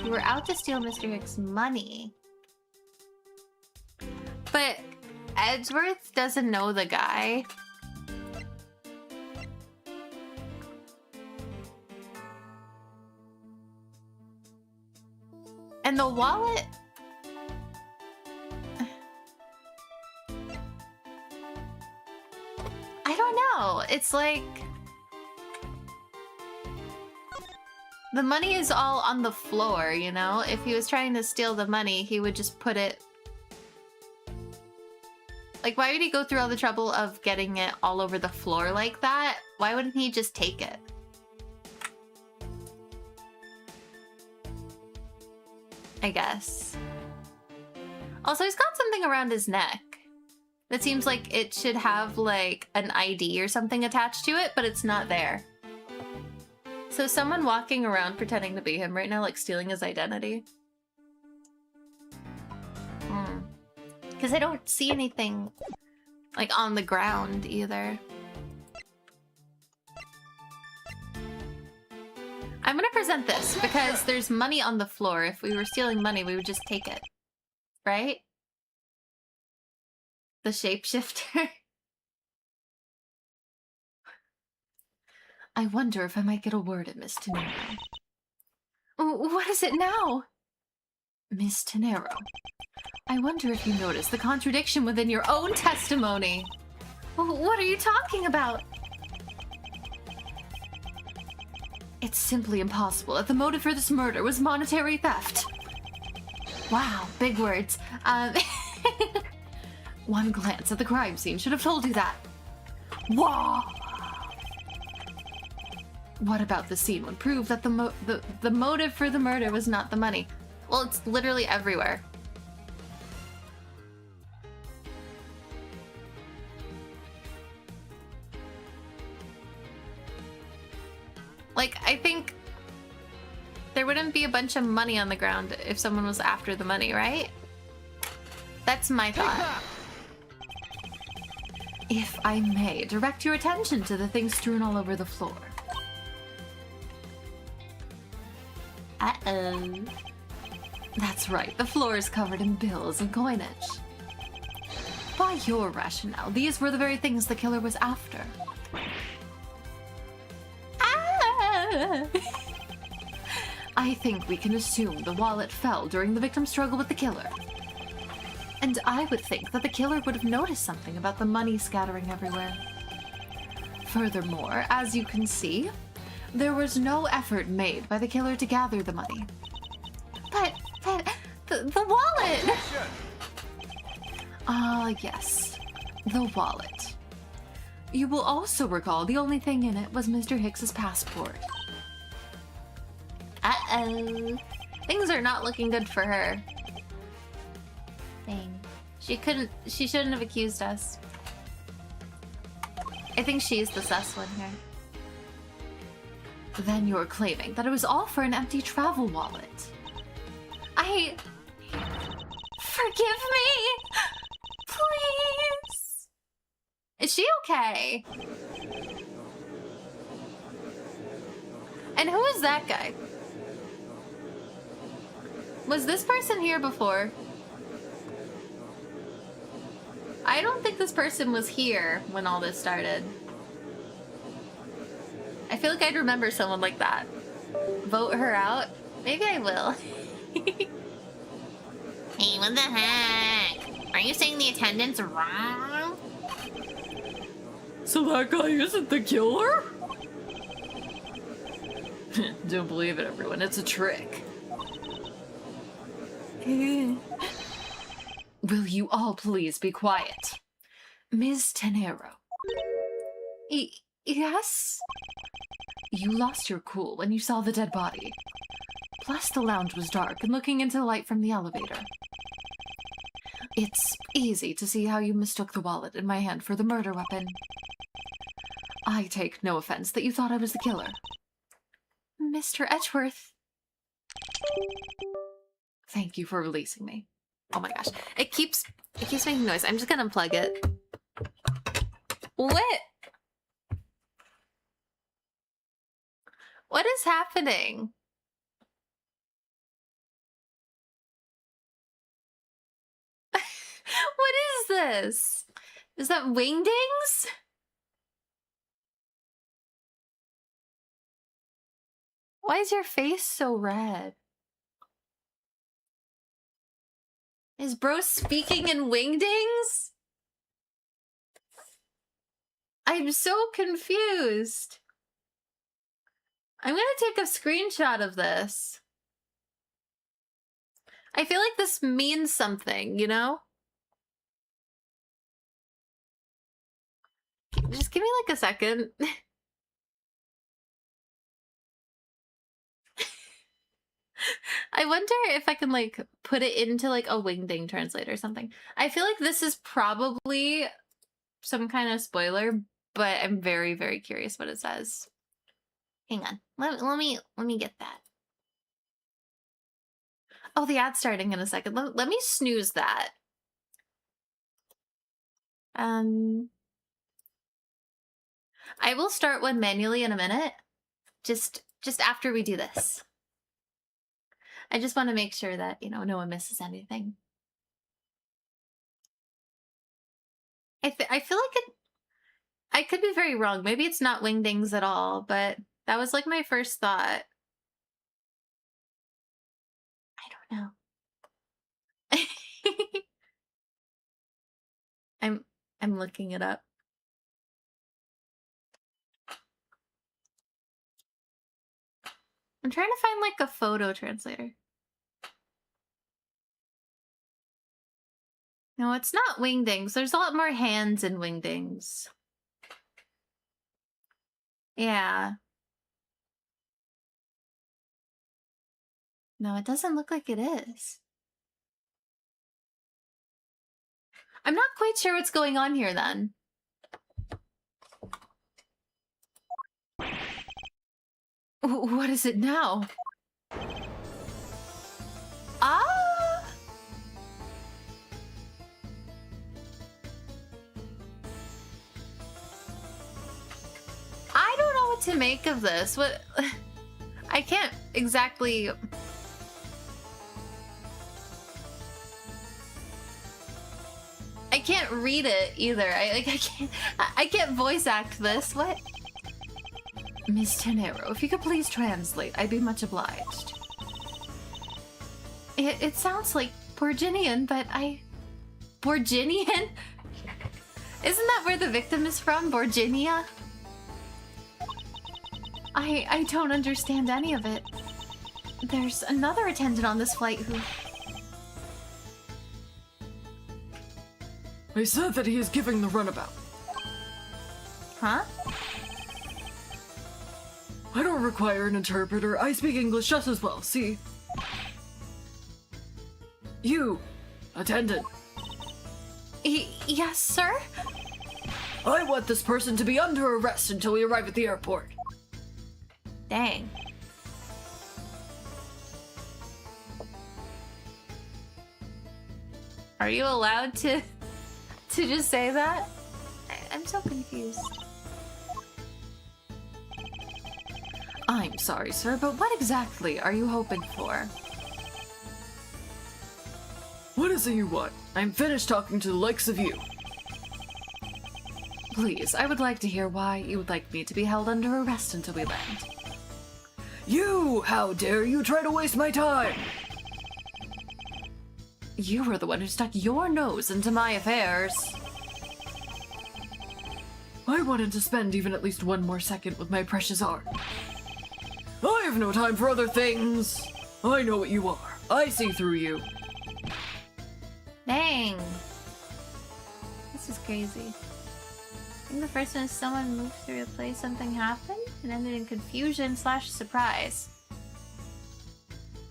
You were out to steal Mr. Hicks' money. But Edgeworth doesn't know the guy. And the wallet... I don't know. It's like... the money is all on the floor, you know? If he was trying to steal the money, he would just put it... Like, why would he go through all the trouble of getting it all over the floor like that? Why wouldn't he just take it? I guess. Also, he's got something around his neck that seems like it should have, like, an ID or something attached to it, but it's not there. So someone walking around pretending to be him right now, like, stealing his identity. Because I don't see anything, like, on the ground, either. I'm gonna present this, because there's money on the floor. If we were stealing money, we would just take it. Right? The shapeshifter. I wonder if I might get a word at Miss Tenero. What is it now? Miss Tenero, I wonder if you noticed the contradiction within your own testimony. What are you talking about? It's simply impossible that the motive for this murder was monetary theft. Wow, big words. One glance at the crime scene should have told you that. Whoa! What about the scene would prove that the motive for the murder was not the money? Well, it's literally everywhere. Like, I think there wouldn't be a bunch of money on the ground if someone was after the money, right? That's my thought. If I may direct your attention to the things strewn all over the floor. Uh-oh. That's right, the floor is covered in bills and coinage. By your rationale, these were the very things the killer was after. I think we can assume the wallet fell during the victim's struggle with the killer. And I would think that the killer would have noticed something about the money scattering everywhere. Furthermore, as you can see, there was no effort made by the killer to gather the money. But the wallet! Yes, the wallet. You will also recall the only thing in it was Mr. Hicks's passport. Uh-oh. Things are not looking good for her. Dang. She shouldn't have accused us. I think she's the sus one here. Then you're claiming that it was all for an empty travel wallet. Forgive me! Please! Is she okay? And who is that guy? Was this person here before? I don't think this person was here when all this started. I feel like I'd remember someone like that. Vote her out? Maybe I will. Hey, what the heck? Are you saying the attendance wrong? So that guy isn't the killer? Don't believe it, everyone. It's a trick. Will you all please be quiet? Ms. Tenero. Yes? You lost your cool when you saw the dead body. Plus the lounge was dark and looking into the light from the elevator. It's easy to see how you mistook the wallet in my hand for the murder weapon. I take no offense that you thought I was the killer. Mr. Edgeworth. Thank you for releasing me. Oh my gosh. It keeps making noise. I'm just gonna unplug it. What? What is happening? What is this? Is that wingdings? Why is your face so red? Is bro speaking in wingdings? I'm so confused. I'm gonna take a screenshot of this. I feel like this means something, you know? Just give me like a second. I wonder if I can like put it into like a wingding translator or something. I feel like this is probably some kind of spoiler, but I'm very, very curious what it says. Hang on. Let me get that. Oh, the ad's starting in a second. Let me snooze that. I will start one manually in a minute. Just after we do this. I just want to make sure that, you know, no one misses anything. I feel like it... I could be very wrong. Maybe it's not wingdings at all, but that was like my first thought. I don't know. I'm looking it up. I'm trying to find like a photo translator. No, it's not wingdings. There's a lot more hands in wingdings. Yeah. No, it doesn't look like it is. I'm not quite sure what's going on here then. What is it now? Ah! I don't know what to make of this. What? I can't exactly... I can't read it either. I can't voice act this. What? Miss Tenero, if you could please translate, I'd be much obliged. It sounds like Borginian, but Borginian? Isn't that where the victim is from? Borginia? I don't understand any of it. There's another attendant on this flight who... I said that he is giving the runabout. Huh? I don't require an interpreter. I speak English just as well, see? You, attendant. Yes, sir? I want this person to be under arrest until we arrive at the airport. Dang. Are you allowed to just say that? I'm so confused. I'm sorry, sir, but what exactly are you hoping for? What is it you want? I'm finished talking to the likes of you. Please, I would like to hear why you would like me to be held under arrest until we land. You! How dare you try to waste my time! You were the one who stuck your nose into my affairs. I wanted to spend even at least one more second with my precious art. I have no time for other things. I know what you are. I see through you. Dang. This is crazy. I think the first one is someone moved through a place, something happened, and ended in confusion / surprise.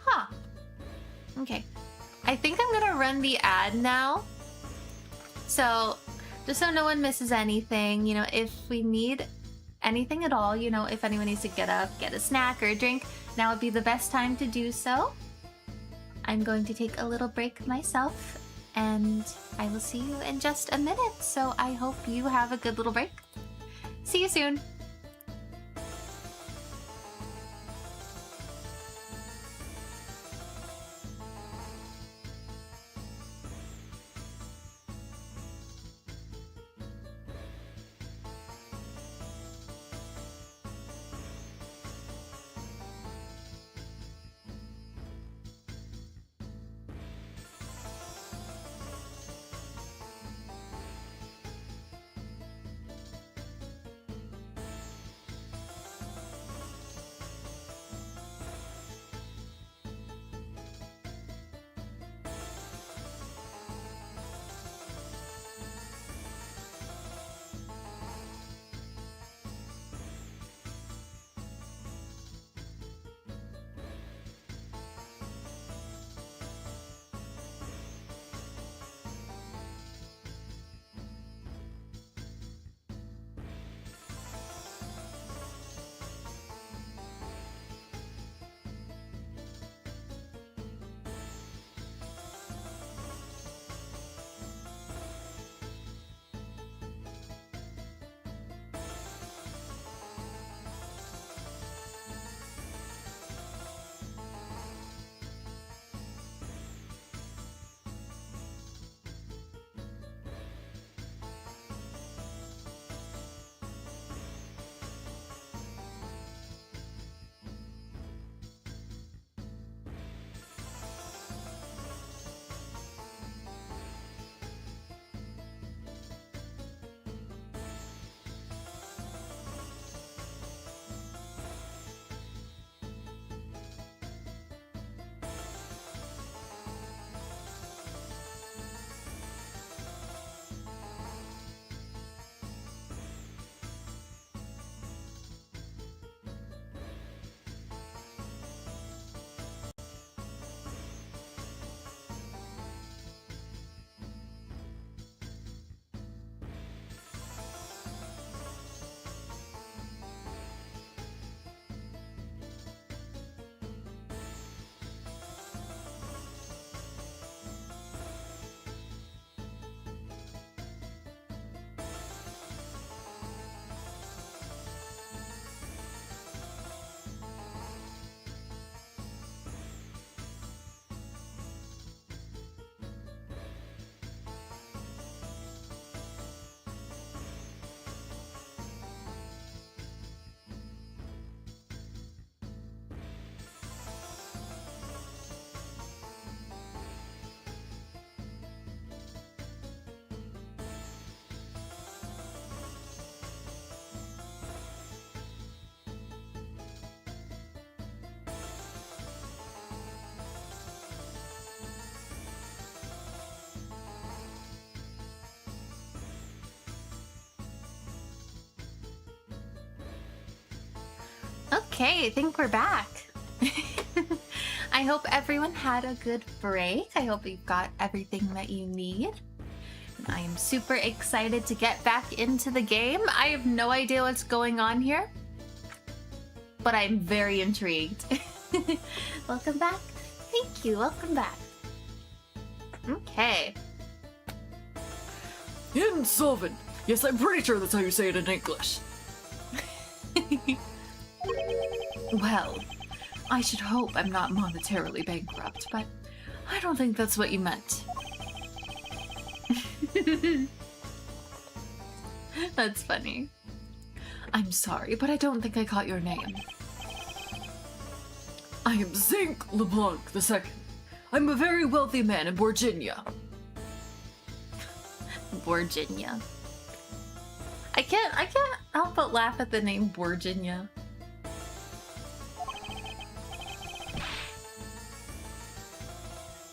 Huh. Okay. I think I'm gonna run the ad now. So, just so no one misses anything, you know, if we need anything at all, you know, if anyone needs to get up, get a snack or a drink, now would be the best time to do so. I'm going to take a little break myself, and I will see you in just a minute. So I hope you have a good little break. See you soon. Okay, I think we're back. I hope everyone had a good break. I hope you've got everything that you need. And I am super excited to get back into the game. I have no idea what's going on here, but I'm very intrigued. Welcome back. Thank you. Welcome back. Okay. Insolvent. Yes, I'm pretty sure that's how you say it in English. Well, I should hope I'm not monetarily bankrupt, but I don't think that's what you meant. That's funny. I'm sorry, but I don't think I caught your name. I am Zinc LeBlanc II. I'm a very wealthy man in Virginia. Virginia. I can't help but laugh at the name Virginia.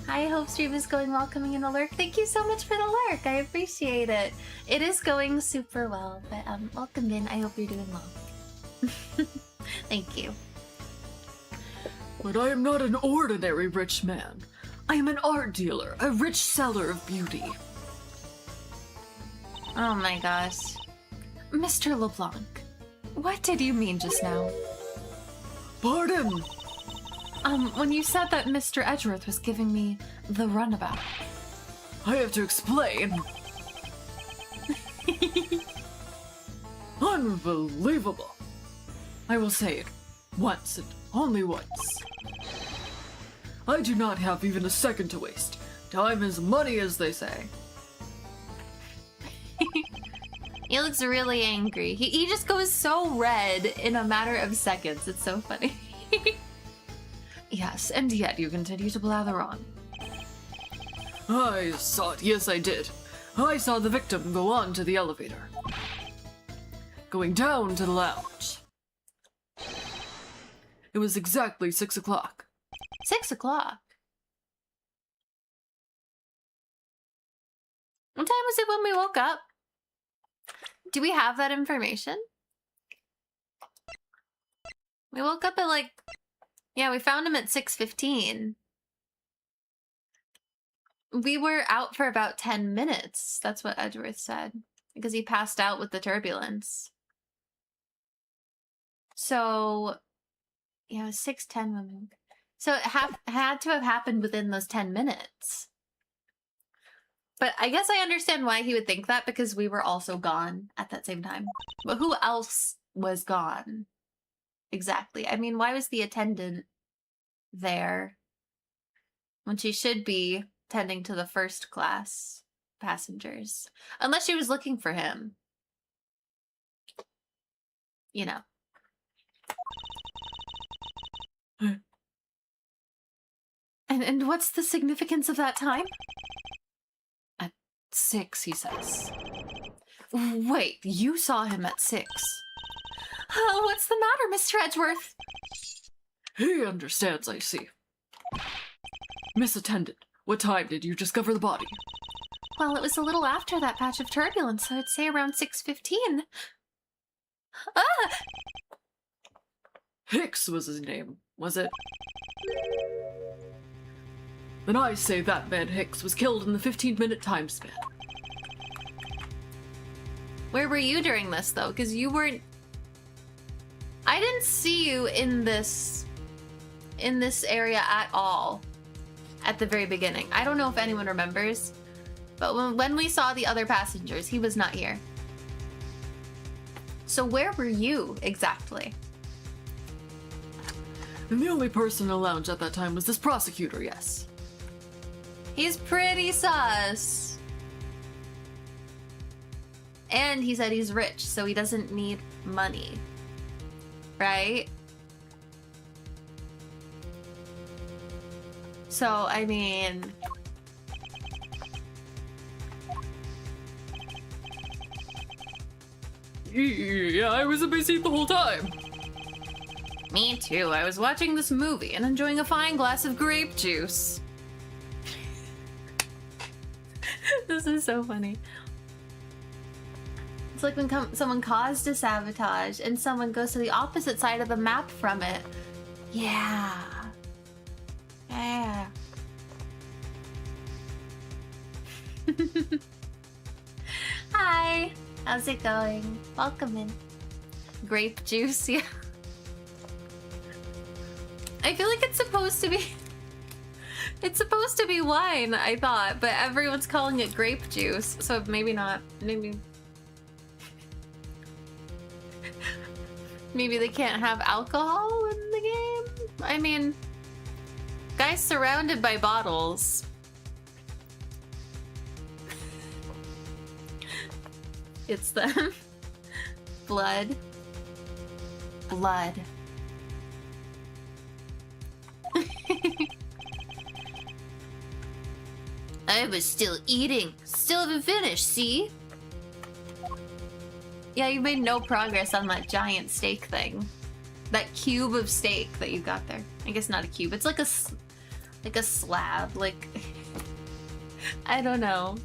Hi, hope stream is going well, coming in a lurk. Thank you so much for the lurk. I appreciate it. It is going super well, but welcome in. I hope you're doing well. Thank you. But I am not an ordinary rich man. I am an art dealer, a rich seller of beauty. Oh my gosh. Mr. LeBlanc, What did you mean just now? pardon! When you said that Mr. Edgeworth was giving me the runabout. I have to explain. Unbelievable. I will say it once and only once. I do not have even a second to waste. Time is money, as they say. He looks really angry. He just goes so red in a matter of seconds. It's so funny. Yes, and yet you continue to blather on. I saw it, yes I did. I saw the victim go on to the elevator. Going down to the lounge. It was exactly 6 o'clock. 6 o'clock. What time was it when we woke up? Do we have that information? We woke up at like... Yeah, we found him at 6:15. We were out for about 10 minutes. That's what Edgeworth said. Because he passed out with the turbulence. So... Yeah, it was 6:10 when we... So it had to have happened within those 10 minutes. But I guess I understand why he would think that, because we were also gone at that same time. But who else was gone? Exactly. I mean, why was the attendant there when she should be tending to the first class passengers? Unless she was looking for him. You know. And what's the significance of that time? At 6, he says. Wait, you saw him at 6. Oh, what's the matter, Mr. Edgeworth? He understands, I see. Miss Attendant, what time did you discover the body? Well, it was a little after that patch of turbulence, so I'd say around 6:15. Ah! Hicks was his name, was it? Then I say that man Hicks was killed in the 15-minute time span. Where were you during this, though? Because you weren't... I didn't see you in this area at all at the very beginning. I don't know if anyone remembers, but when we saw the other passengers, he was not here. So where were you exactly? And the only person in the lounge at that time was this prosecutor, yes. He's pretty sus. And he said he's rich, so he doesn't need money. Right? So, I mean... Yeah, I was in my seat the whole time. Me too. I was watching this movie and enjoying a fine glass of grape juice. This is so funny. It's like when someone caused a sabotage and someone goes to the opposite side of the map from it. Yeah. Yeah. Hi. How's it going? Welcome in. Grape juice, yeah. I feel like it's supposed to be... It's supposed to be wine, I thought, but everyone's calling it grape juice, so maybe not. Maybe they can't have alcohol in the game? I mean, guy's surrounded by bottles. It's them. Blood. Blood. I was still eating. Still haven't finished, see? Yeah, you made no progress on that giant steak thing. That cube of steak that you got there. I guess not a cube. It's like a Like a slab, like... I don't know.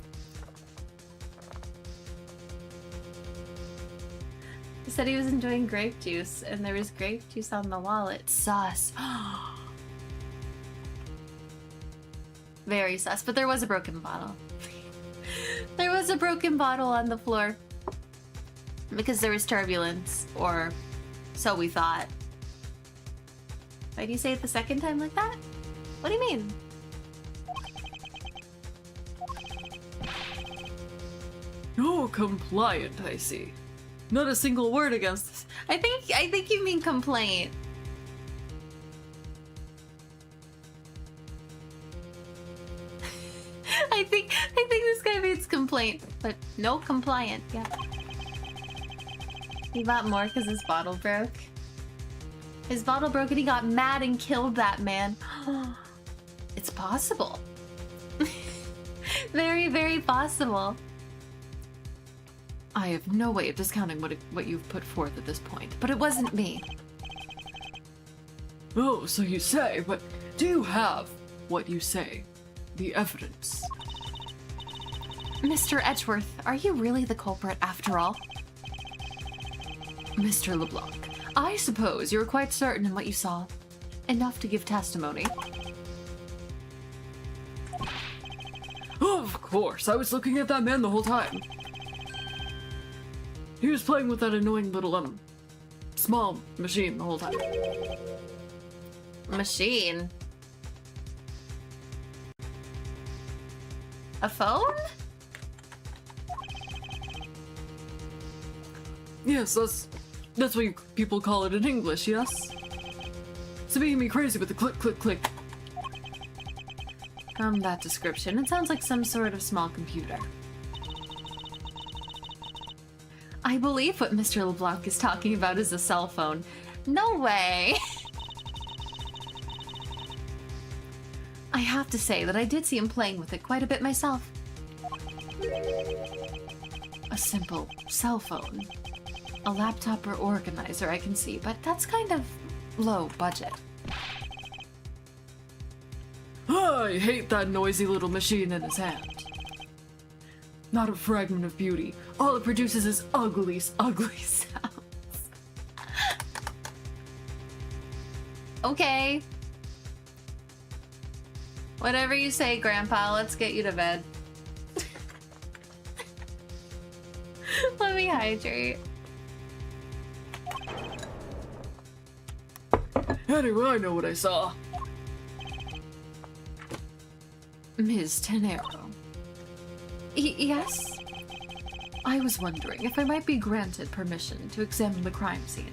He said he was enjoying grape juice, and there was grape juice on the wall. It's sus. Very sus, but there was a broken bottle. There was a broken bottle on the floor. Because there was turbulence, or so we thought. Why do you say it the second time like that? What do you mean? Oh, compliant, I see. Not a single word against this. I think you mean complaint. I think this guy means complaint, but no compliant. Yeah. He bought more because his bottle broke. His bottle broke and he got mad and killed that man. It's possible. Very, very possible. I have no way of discounting what you've put forth at this point, but it wasn't me. Oh, so you say, but do you have what you say? The evidence? Mr. Edgeworth, are you really the culprit after all? Mr. LeBlanc, I suppose you're quite certain in what you saw. Enough to give testimony. Of course, I was looking at that man the whole time. He was playing with that annoying little, small machine the whole time. Machine? A phone? Yes, that's what people call it in English, yes? It's making me crazy with the click, click, click. From that description, it sounds like some sort of small computer. I believe what Mr. LeBlanc is talking about is a cell phone. No way! I have to say that I did see him playing with it quite a bit myself. A simple cell phone. A laptop or organizer I can see, but that's kind of low budget. I hate that noisy little machine in his hand. Not a fragment of beauty. All it produces is ugly, ugly sounds. Okay. Whatever you say, Grandpa, let's get you to bed. Let me hydrate. Anyway, I know what I saw. Ms. Tenero. Yes? I was wondering if I might be granted permission to examine the crime scene.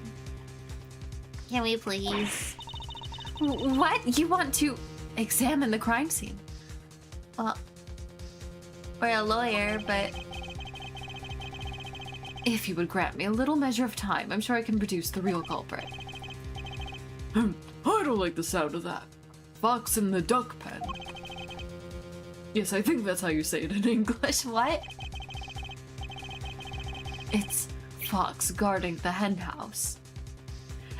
Can we please? What? You want to examine the crime scene? Well, we're a lawyer, but... If you would grant me a little measure of time, I'm sure I can produce the real culprit. I don't like the sound of that. Fox in the duck pen. Yes, I think that's how you say it in English. What? It's Fox guarding the hen house.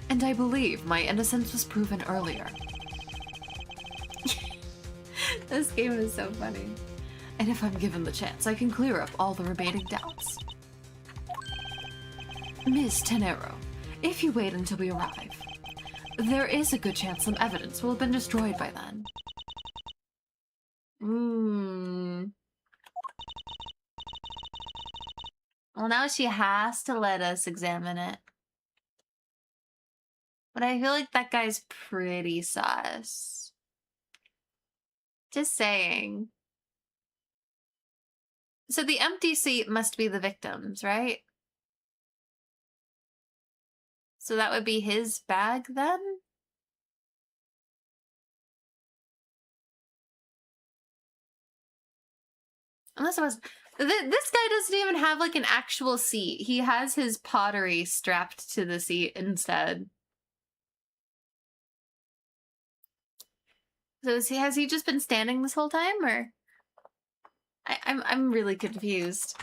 And I believe my innocence was proven earlier. This game is so funny. And if I'm given the chance, I can clear up all the remaining doubts. Ms. Tenero, if you wait until we arrive, there is a good chance some evidence will have been destroyed by then. Well, now she has to let us examine it. But I feel like that guy's pretty sus. Just saying. So the empty seat must be the victim's, right? So that would be his bag then? Unless it was... This guy doesn't even have like an actual seat. He has his pottery strapped to the seat instead. So has he just been standing this whole time, or? I'm really confused.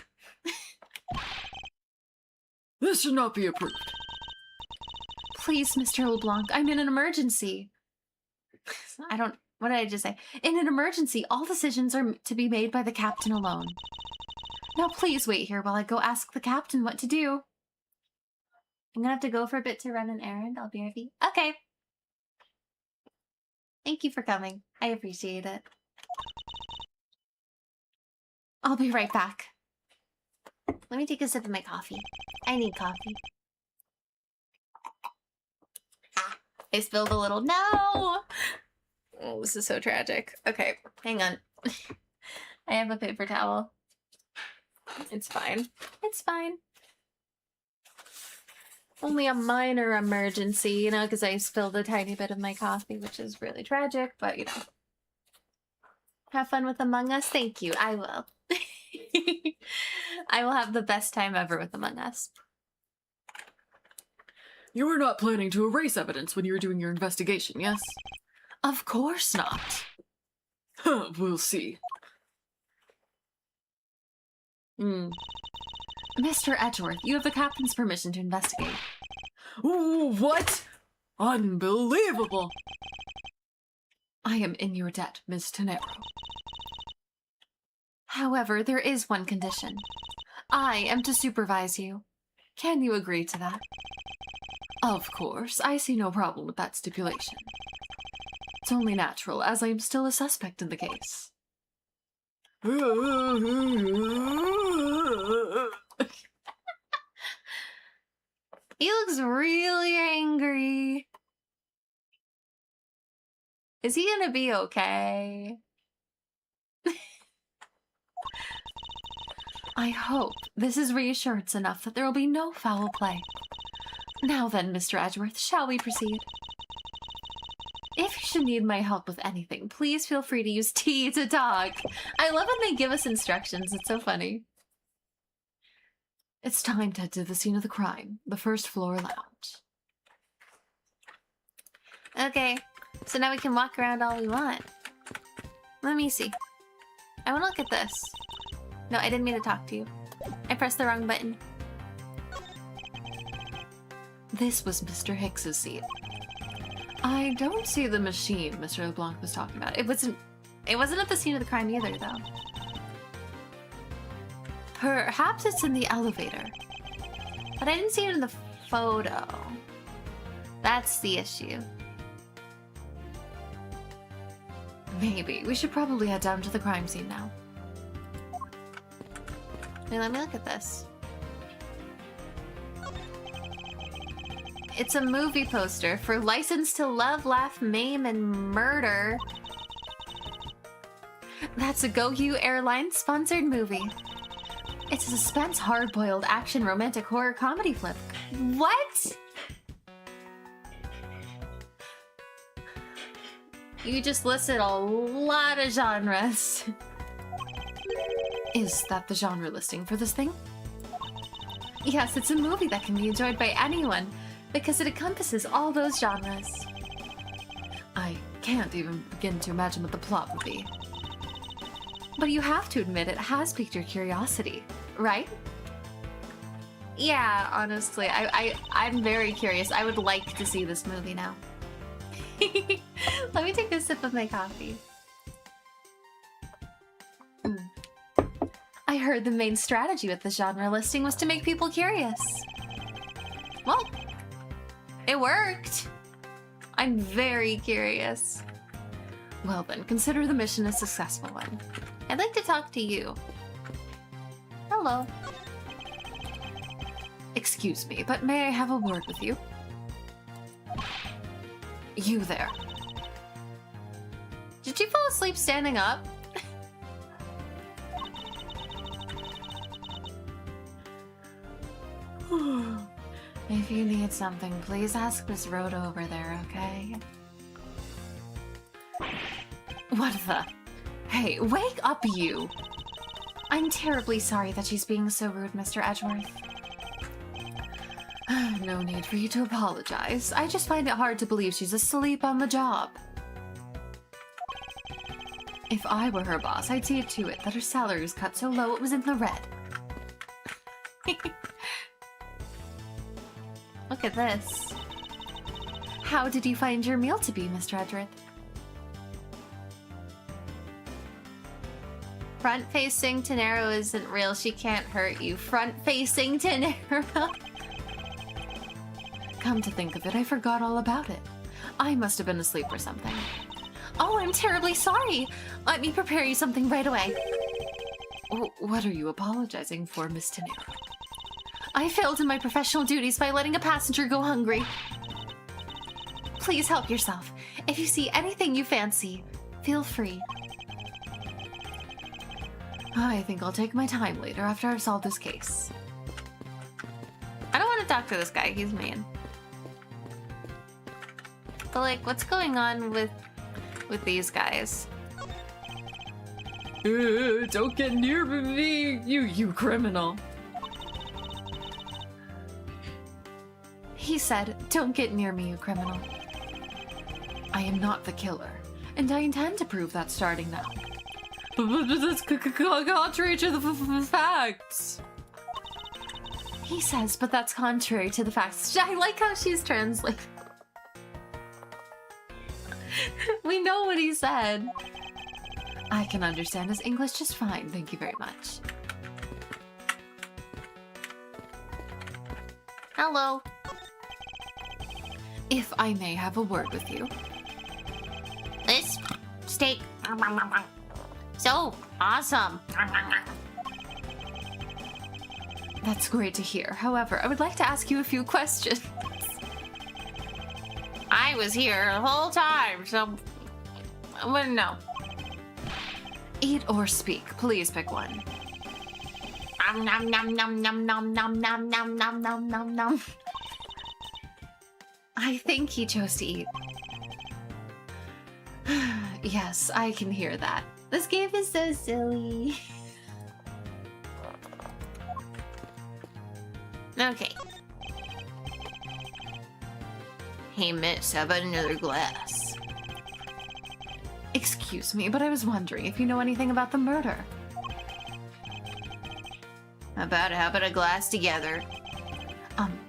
This should not be approved. Please, Mr. LeBlanc, I'm in an emergency. I don't What did I just say? In an emergency, all decisions are to be made by the captain alone. Now please wait here while I go ask the captain what to do. I'm gonna have to go for a bit to run an errand. I'll be right back. Okay. Thank you for coming. I appreciate it. I'll be right back. Let me take a sip of my coffee. I need coffee. I spilled a little. No! Oh, this is so tragic. Okay, hang on. I have a paper towel. It's fine. It's fine. Only a minor emergency, you know, because I spilled a tiny bit of my coffee, which is really tragic, but, you know. Have fun with Among Us? Thank you. I will. I will have the best time ever with Among Us. You were not planning to erase evidence when you were doing your investigation, yes? Of course not. Huh, we'll see. Mr. Edgeworth, you have the captain's permission to investigate. Ooh, what? Unbelievable! I am in your debt, Miss Tenero. However, there is one condition. I am to supervise you. Can you agree to that? Of course, I see no problem with that stipulation. It's only natural, as I am still a suspect in the case. He looks really angry. Is he gonna be okay? I hope this is reassurance enough that there will be no foul play. Now then, Mr. Edgeworth, shall we proceed? If you should need my help with anything, please feel free to use T to talk. I love when they give us instructions. It's so funny. It's time to head to the scene of the crime, the first floor lounge. Okay, so now we can walk around all we want. Let me see. I want to look at this. No, I didn't mean to talk to you. I pressed the wrong button. This was Mr. Hicks's seat. I don't see the machine Mr. LeBlanc was talking about. It wasn't at the scene of the crime either, though. Perhaps it's in the elevator. But I didn't see it in the photo. That's the issue. Maybe. We should probably head down to the crime scene now. Wait, let me look at this. It's a movie poster for License to Love, Laugh, Maim, and Murder. That's a Go-You Airlines sponsored movie. It's a suspense, hard-boiled, action, romantic, horror, comedy flip. What? You just listed a lot of genres. Is that the genre listing for this thing? Yes, it's a movie that can be enjoyed by anyone because it encompasses all those genres. I can't even begin to imagine what the plot would be. But you have to admit it has piqued your curiosity, right? Yeah, honestly, I'm very curious. I would like to see this movie now. Let me take a sip of my coffee. I heard the main strategy with the genre listing was to make people curious. Well, it worked. I'm very curious. Well then, consider the mission a successful one. I'd like to talk to you. Hello. Excuse me, but may I have a word with you? You there. Did you fall asleep standing up? If you need something, please ask Miss Rhoda over there, okay? What the? Hey, wake up, you! I'm terribly sorry that she's being so rude, Mr. Edgeworth. No need for you to apologize. I just find it hard to believe she's asleep on the job. If I were her boss, I'd see to it that her salary was cut so low it was in the red. Look at this. How did you find your meal to be, Mr. Edgeworth? Front-facing Tenero isn't real. She can't hurt you. Front-facing Tenero. Come to think of it, I forgot all about it. I must have been asleep or something. Oh, I'm terribly sorry. Let me prepare you something right away. Oh, what are you apologizing for, Miss Tenero? I failed in my professional duties by letting a passenger go hungry. Please help yourself. If you see anything you fancy, feel free. I think I'll take my time later after I've solved this case. I don't want to talk to this guy. He's mean. But like, what's going on with these guys? Don't get near me, you criminal. He said, don't get near me, you criminal. I am not the killer, and I intend to prove that starting now. But that's contrary to the facts. He says, but that's contrary to the facts. I like how she's translating. We know what he said. I can understand his English just fine, thank you very much. Hello. If I may have a word with you. This steak. So awesome. That's great to hear. However, I would like to ask you a few questions. I was here the whole time, so I wouldn't know. Eat or speak. Please pick one. Nom nom nom nom nom nom nom nom nom nom nom nom nom. I think he chose to eat. Yes, I can hear that. This game is so silly. Okay. Hey, Miss, how about another glass? Excuse me, but I was wondering if you know anything about the murder. How about a glass together?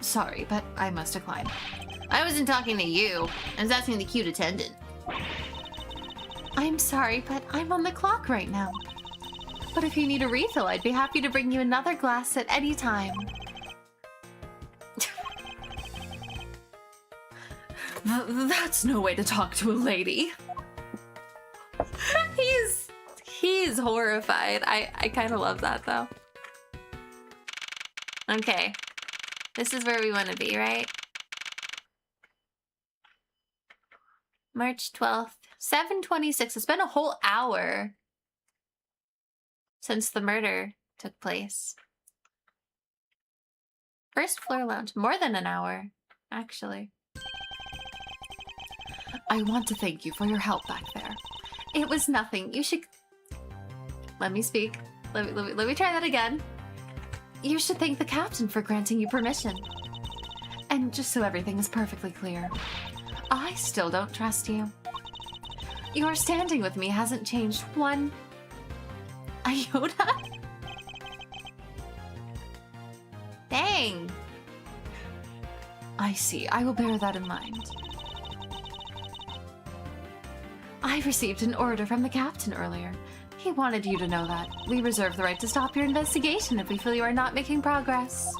Sorry, but I must decline. I wasn't talking to you. I was asking the cute attendant. I'm sorry, but I'm on the clock right now. But if you need a refill, I'd be happy to bring you another glass at any time. That's no way to talk to a lady. He's horrified. I kind of love that though. Okay. This is where we want to be, right? March 12th, 7:26. It's been a whole hour since the murder took place. First floor lounge. More than an hour, actually. I want to thank you for your help back there. It was nothing. You should... Let me speak. Let me try that again. You should thank the captain for granting you permission. And just so everything is perfectly clear, I still don't trust you. Your standing with me hasn't changed one iota. Dang. I see. I will bear that in mind. I received an order from the captain earlier. He wanted you to know that. We reserve the right to stop your investigation if we feel you are not making progress.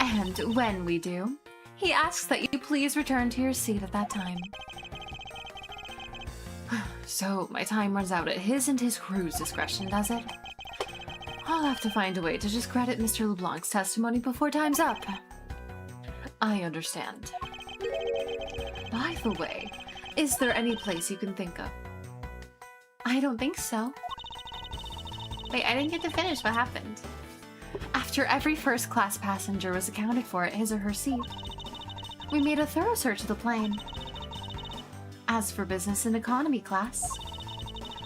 And when we do, he asks that you please return to your seat at that time. So, my time runs out at his and his crew's discretion, does it? I'll have to find a way to discredit Mr. LeBlanc's testimony before time's up. I understand. By the way, is there any place you can think of? I don't think so. Wait, I didn't get to finish. What happened? After every first-class passenger was accounted for at his or her seat, we made a thorough search of the plane. As for business and economy class,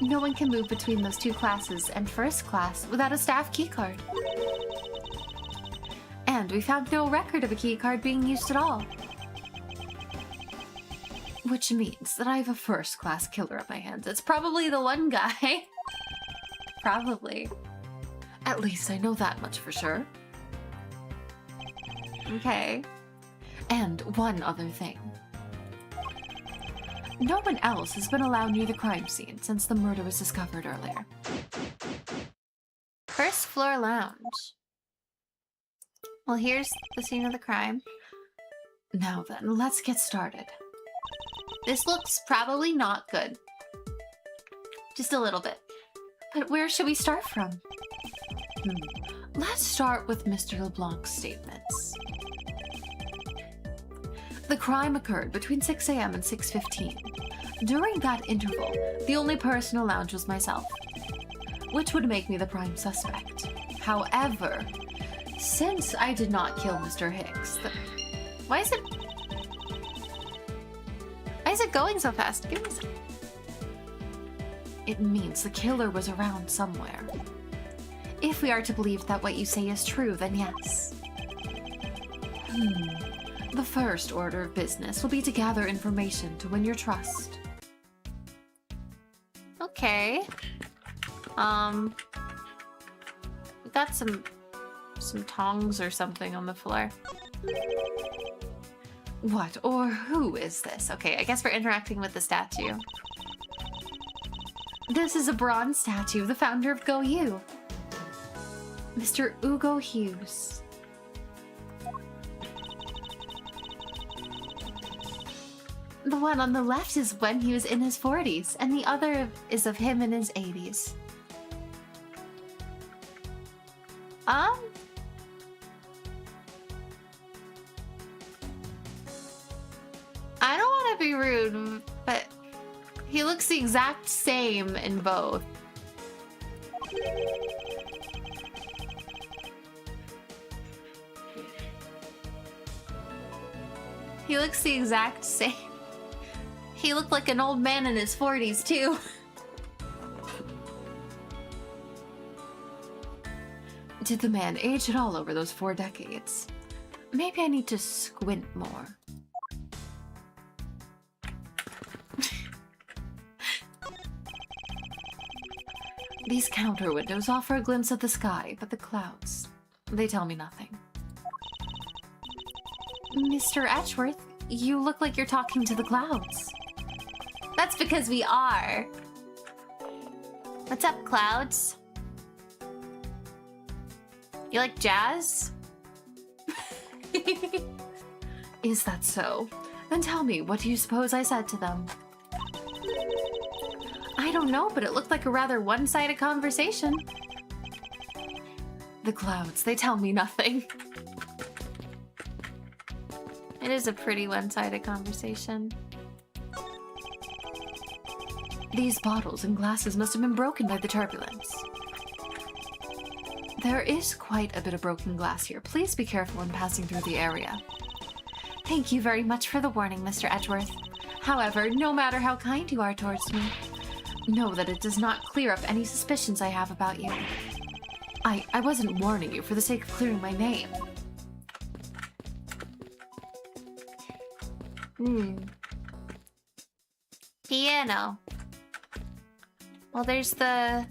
no one can move between those two classes and first class without a staff keycard. And we found no record of a keycard being used at all. Which means that I have a first-class killer on my hands. It's probably the one guy. Probably. At least I know that much for sure. Okay. And one other thing. No one else has been allowed near the crime scene since the murder was discovered earlier. First floor lounge. Well, here's the scene of the crime. Now then, let's get started. This looks probably not good. Just a little bit. But where should we start from? Let's start with Mr. LeBlanc's statements. The crime occurred between 6 a.m. and 6:15. During that interval, the only person in the lounge was myself, which would make me the prime suspect. However, since I did not kill Mr. Hicks, Why is it going so fast? Give me a second. It means the killer was around somewhere. If we are to believe that what you say is true, then yes. The first order of business will be to gather information to win your trust. Okay. We got some tongs or something on the floor. What or who is this? Okay, I guess we're interacting with the statue. This is a bronze statue of the founder of GoU, Mr. Ugo Hughes. The one on the left is when he was in his 40s, and the other is of him in his 80s. I don't want to be rude, but he looks the exact same in both. He looks the exact same. He looked like an old man in his 40s, too. Did the man age at all over those 4 decades? Maybe I need to squint more. These counter windows offer a glimpse of the sky, but the clouds, they tell me nothing. Mr. Edgeworth, you look like you're talking to the clouds. That's because we are. What's up, clouds? You like jazz? Is that so? Then tell me, what do you suppose I said to them? I don't know, but it looked like a rather one-sided conversation. The clouds, they tell me nothing. It is a pretty one-sided conversation. These bottles and glasses must have been broken by the turbulence. There is quite a bit of broken glass here. Please be careful when passing through the area. Thank you very much for the warning, Mr. Edgeworth. However, no matter how kind you are towards me, know that it does not clear up any suspicions I have about you. I wasn't warning you for the sake of clearing my name. Piano. Well, there's the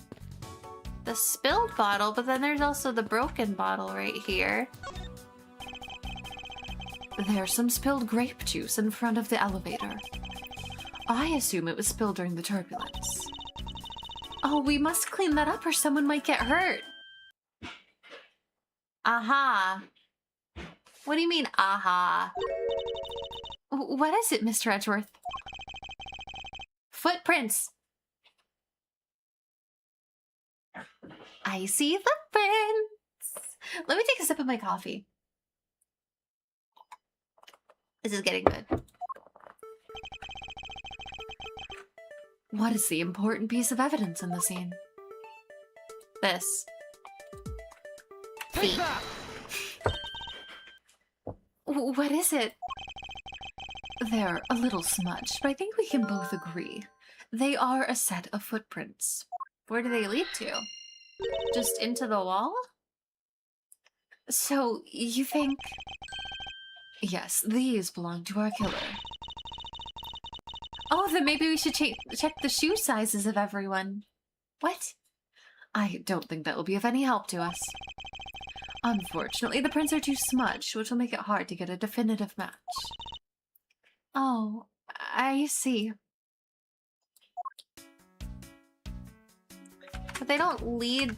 spilled bottle, but then there's also the broken bottle right here. There's some spilled grape juice in front of the elevator. I assume it was spilled during the turbulence. Oh, we must clean that up or someone might get hurt. Aha. What do you mean, aha? What is it, Mr. Edgeworth? Footprints. I see footprints. Let me take a sip of my coffee. This is getting good. What is the important piece of evidence in the scene? This. Feet. What is it? They're a little smudged, but I think we can both agree. They are a set of footprints. Where do they lead to? Just into the wall? So, you think... Yes, these belong to our killer. Oh, then maybe we should check the shoe sizes of everyone. What? I don't think that will be of any help to us. Unfortunately, the prints are too smudged, which will make it hard to get a definitive match. Oh, I see. But they don't lead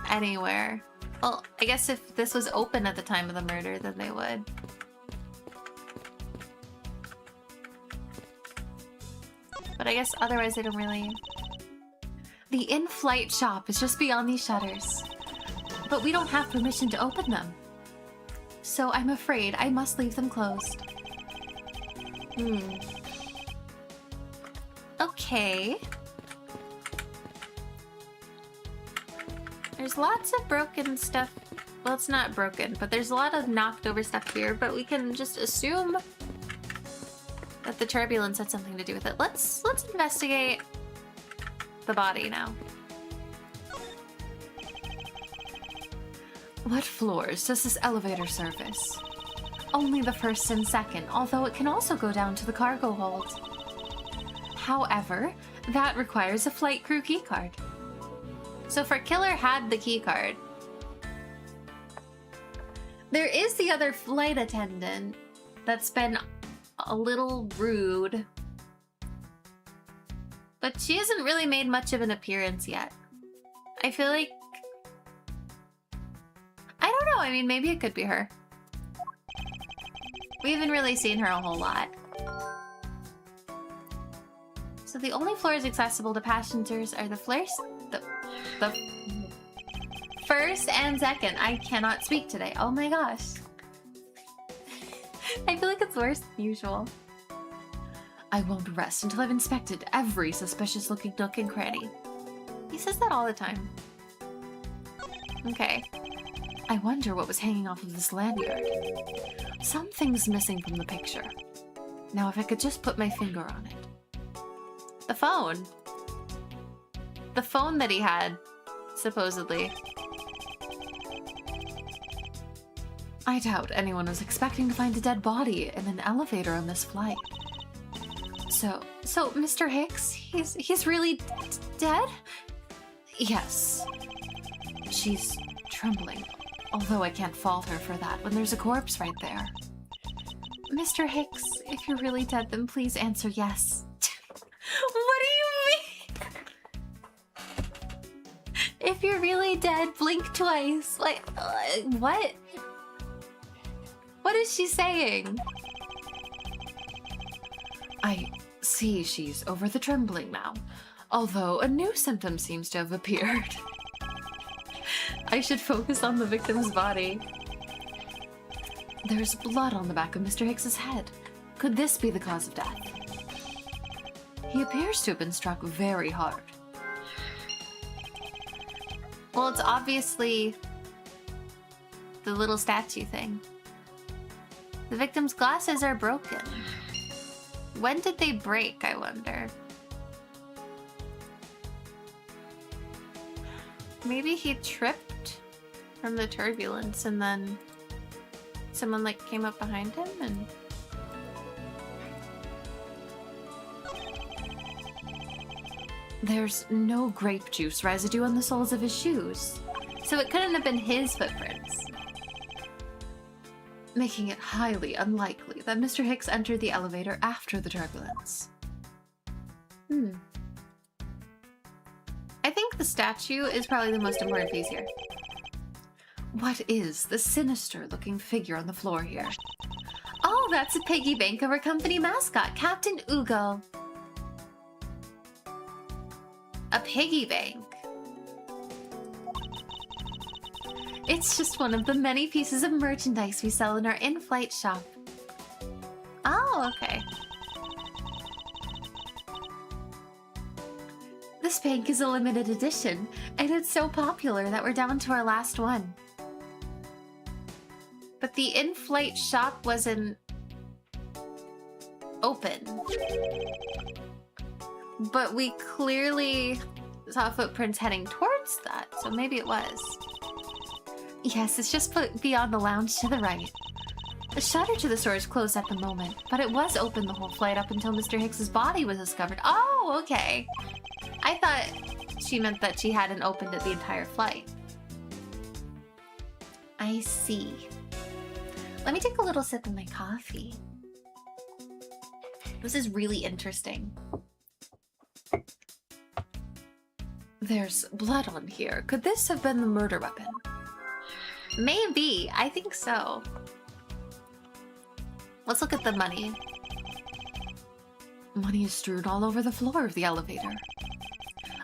anywhere. Well, I guess if this was open at the time of the murder, then they would. But I guess otherwise they don't really... The in-flight shop is just beyond these shutters. But we don't have permission to open them. So I'm afraid I must leave them closed. Okay. There's lots of broken stuff. Well, it's not broken, but there's a lot of knocked over stuff here, but we can just assume that the turbulence had something to do with it. Let's investigate the body now. What floors does this elevator service? Only the first and second, although it can also go down to the cargo hold. However, that requires a flight crew keycard. So if our killer had the keycard, there is the other flight attendant that's been a little rude, but she hasn't really made much of an appearance yet. I feel like, I don't know, I mean, maybe it could be her. We haven't really seen her a whole lot. So the only floors accessible to passengers are the first and second. I cannot speak today. Oh my gosh. I feel like it's worse than usual. I won't rest until I've inspected every suspicious looking nook and cranny. He says that all the time. Okay. I wonder what was hanging off of this lanyard. Something's missing from the picture. Now if I could just put my finger on it. The phone. The phone that he had, supposedly. I doubt anyone was expecting to find a dead body in an elevator on this flight. So Mr. Hicks, he's really dead? Yes. She's trembling, although I can't fault her for that when there's a corpse right there. Mr. Hicks, if you're really dead, then please answer yes. What do you mean? If you're really dead, blink twice. Like, what? What is she saying? I see she's over the trembling now, although a new symptom seems to have appeared. I should focus on the victim's body. There's blood on the back of Mr. Hicks's head. Could this be the cause of death? He appears to have been struck very hard. Well, it's obviously the little statue thing. The victim's glasses are broken. When did they break, I wonder? Maybe he tripped from the turbulence and then someone like came up behind him and... There's no grape juice residue on the soles of his shoes, so it couldn't have been his footprints, making it highly unlikely that Mr. Hicks entered the elevator after the turbulence. I think the statue is probably the most important piece here. What is the sinister-looking figure on the floor here? Oh, that's a piggy bank of our company mascot, Captain Ugo. A piggy bank. It's just one of the many pieces of merchandise we sell in our in-flight shop. Oh, okay. This bank is a limited edition, and it's so popular that we're down to our last one. But the in-flight shop wasn't open. But we clearly saw footprints heading towards that, so maybe it was. Yes, it's just put beyond the lounge to the right. The shutter to the store is closed at the moment, but it was open the whole flight up until Mr. Hicks's body was discovered. Oh, okay. I thought she meant that she hadn't opened it the entire flight. I see. Let me take a little sip of my coffee. This is really interesting. There's blood on here. Could this have been the murder weapon? Maybe. I think so. Let's look at the money. Money is strewn all over the floor of the elevator.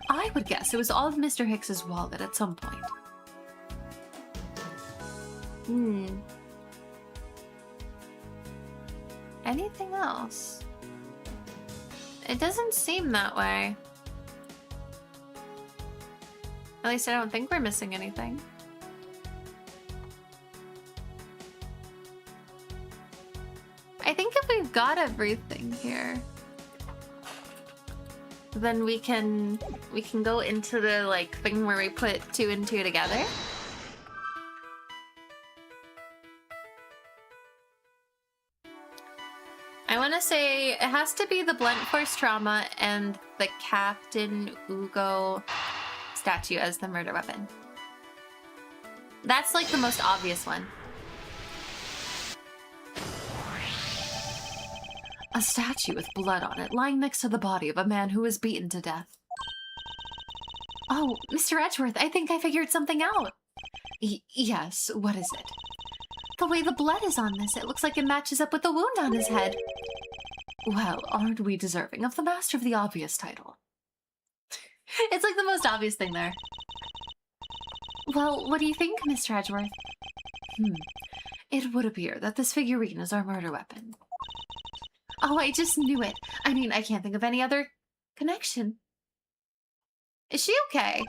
I would guess it was all of Mr. Hicks's wallet at some point. Anything else? It doesn't seem that way. At least I don't think we're missing anything. I think if we've got everything here, then we can go into the like thing where we put 2 and 2 together. I want to say it has to be the blunt force trauma and the Captain Ugo statue as the murder weapon. That's like the most obvious one. A statue with blood on it lying next to the body of a man who was beaten to death. Oh, Mr. Edgeworth, I think I figured something out. Yes, what is it? The way the blood is on this, it looks like it matches up with the wound on his head. Well, aren't we deserving of the Master of the Obvious title? It's like the most obvious thing there. Well, what do you think, Mr. Edgeworth? It would appear that this figurine is our murder weapon. Oh, I just knew it. I mean, I can't think of any other connection. Is she okay?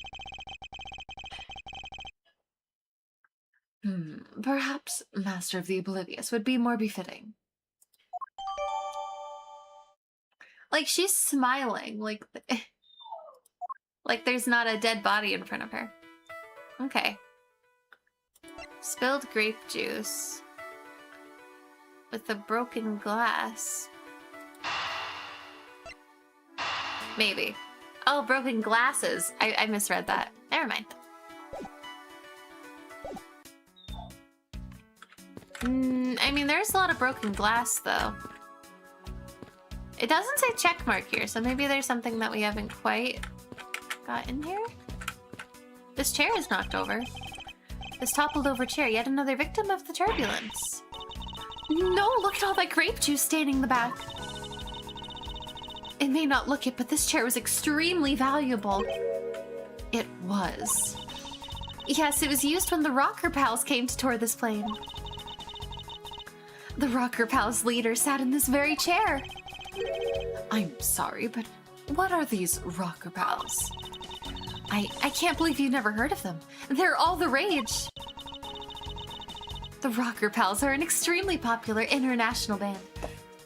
Perhaps Master of the Oblivious would be more befitting. Like, she's smiling, like there's not a dead body in front of her. Okay. Spilled grape juice. With a broken glass. Maybe. Oh, broken glasses. I misread that. Never mind. I mean, there's a lot of broken glass, though. It doesn't say check mark here, so maybe there's something that we haven't quite got in here? This chair is knocked over. This toppled over chair, yet another victim of the turbulence. No, look at all that grape juice staining the back. It may not look it, but this chair was extremely valuable. It was. Yes, it was used when the Rocker Pals came to tour this plane. The Rocker Pals leader sat in this very chair. I'm sorry, but what are these Rocker Pals? I can't believe you've never heard of them. They're all the rage. The Rocker Pals are an extremely popular international band.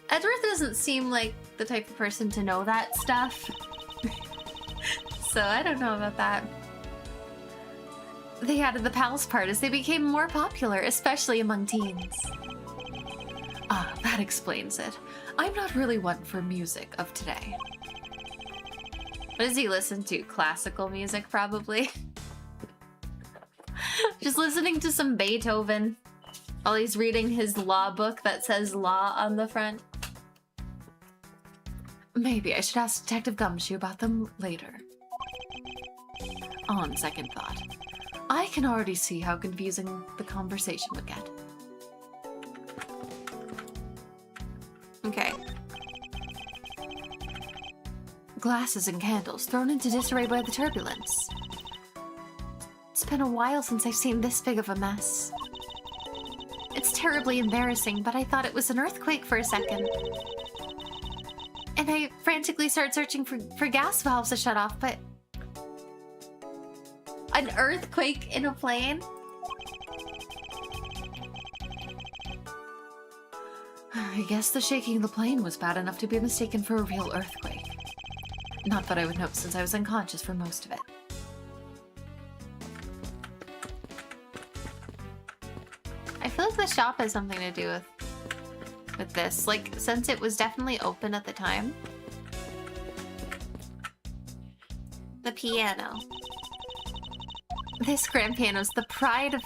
Edgeworth doesn't seem like the type of person to know that stuff. So I don't know about that. They added the Pals part as they became more popular, especially among teens. Ah, that explains it. I'm not really one for music of today. What does he listen to? Classical music, probably? Just listening to some Beethoven while he's reading his law book that says law on the front. Maybe I should ask Detective Gumshoe about them later. On second thought, I can already see how confusing the conversation would get. Okay. Glasses and candles thrown into disarray by the turbulence. It's been a while since I've seen this big of a mess. It's terribly embarrassing, but I thought it was an earthquake for a second. And I frantically started searching for gas valves to shut off, but... An earthquake in a plane? I guess the shaking of the plane was bad enough to be mistaken for a real earthquake. Not that I would know since I was unconscious for most of it. I feel like the shop has something to do with this. Like, since it was definitely open at the time. The piano. This grand piano is the pride of...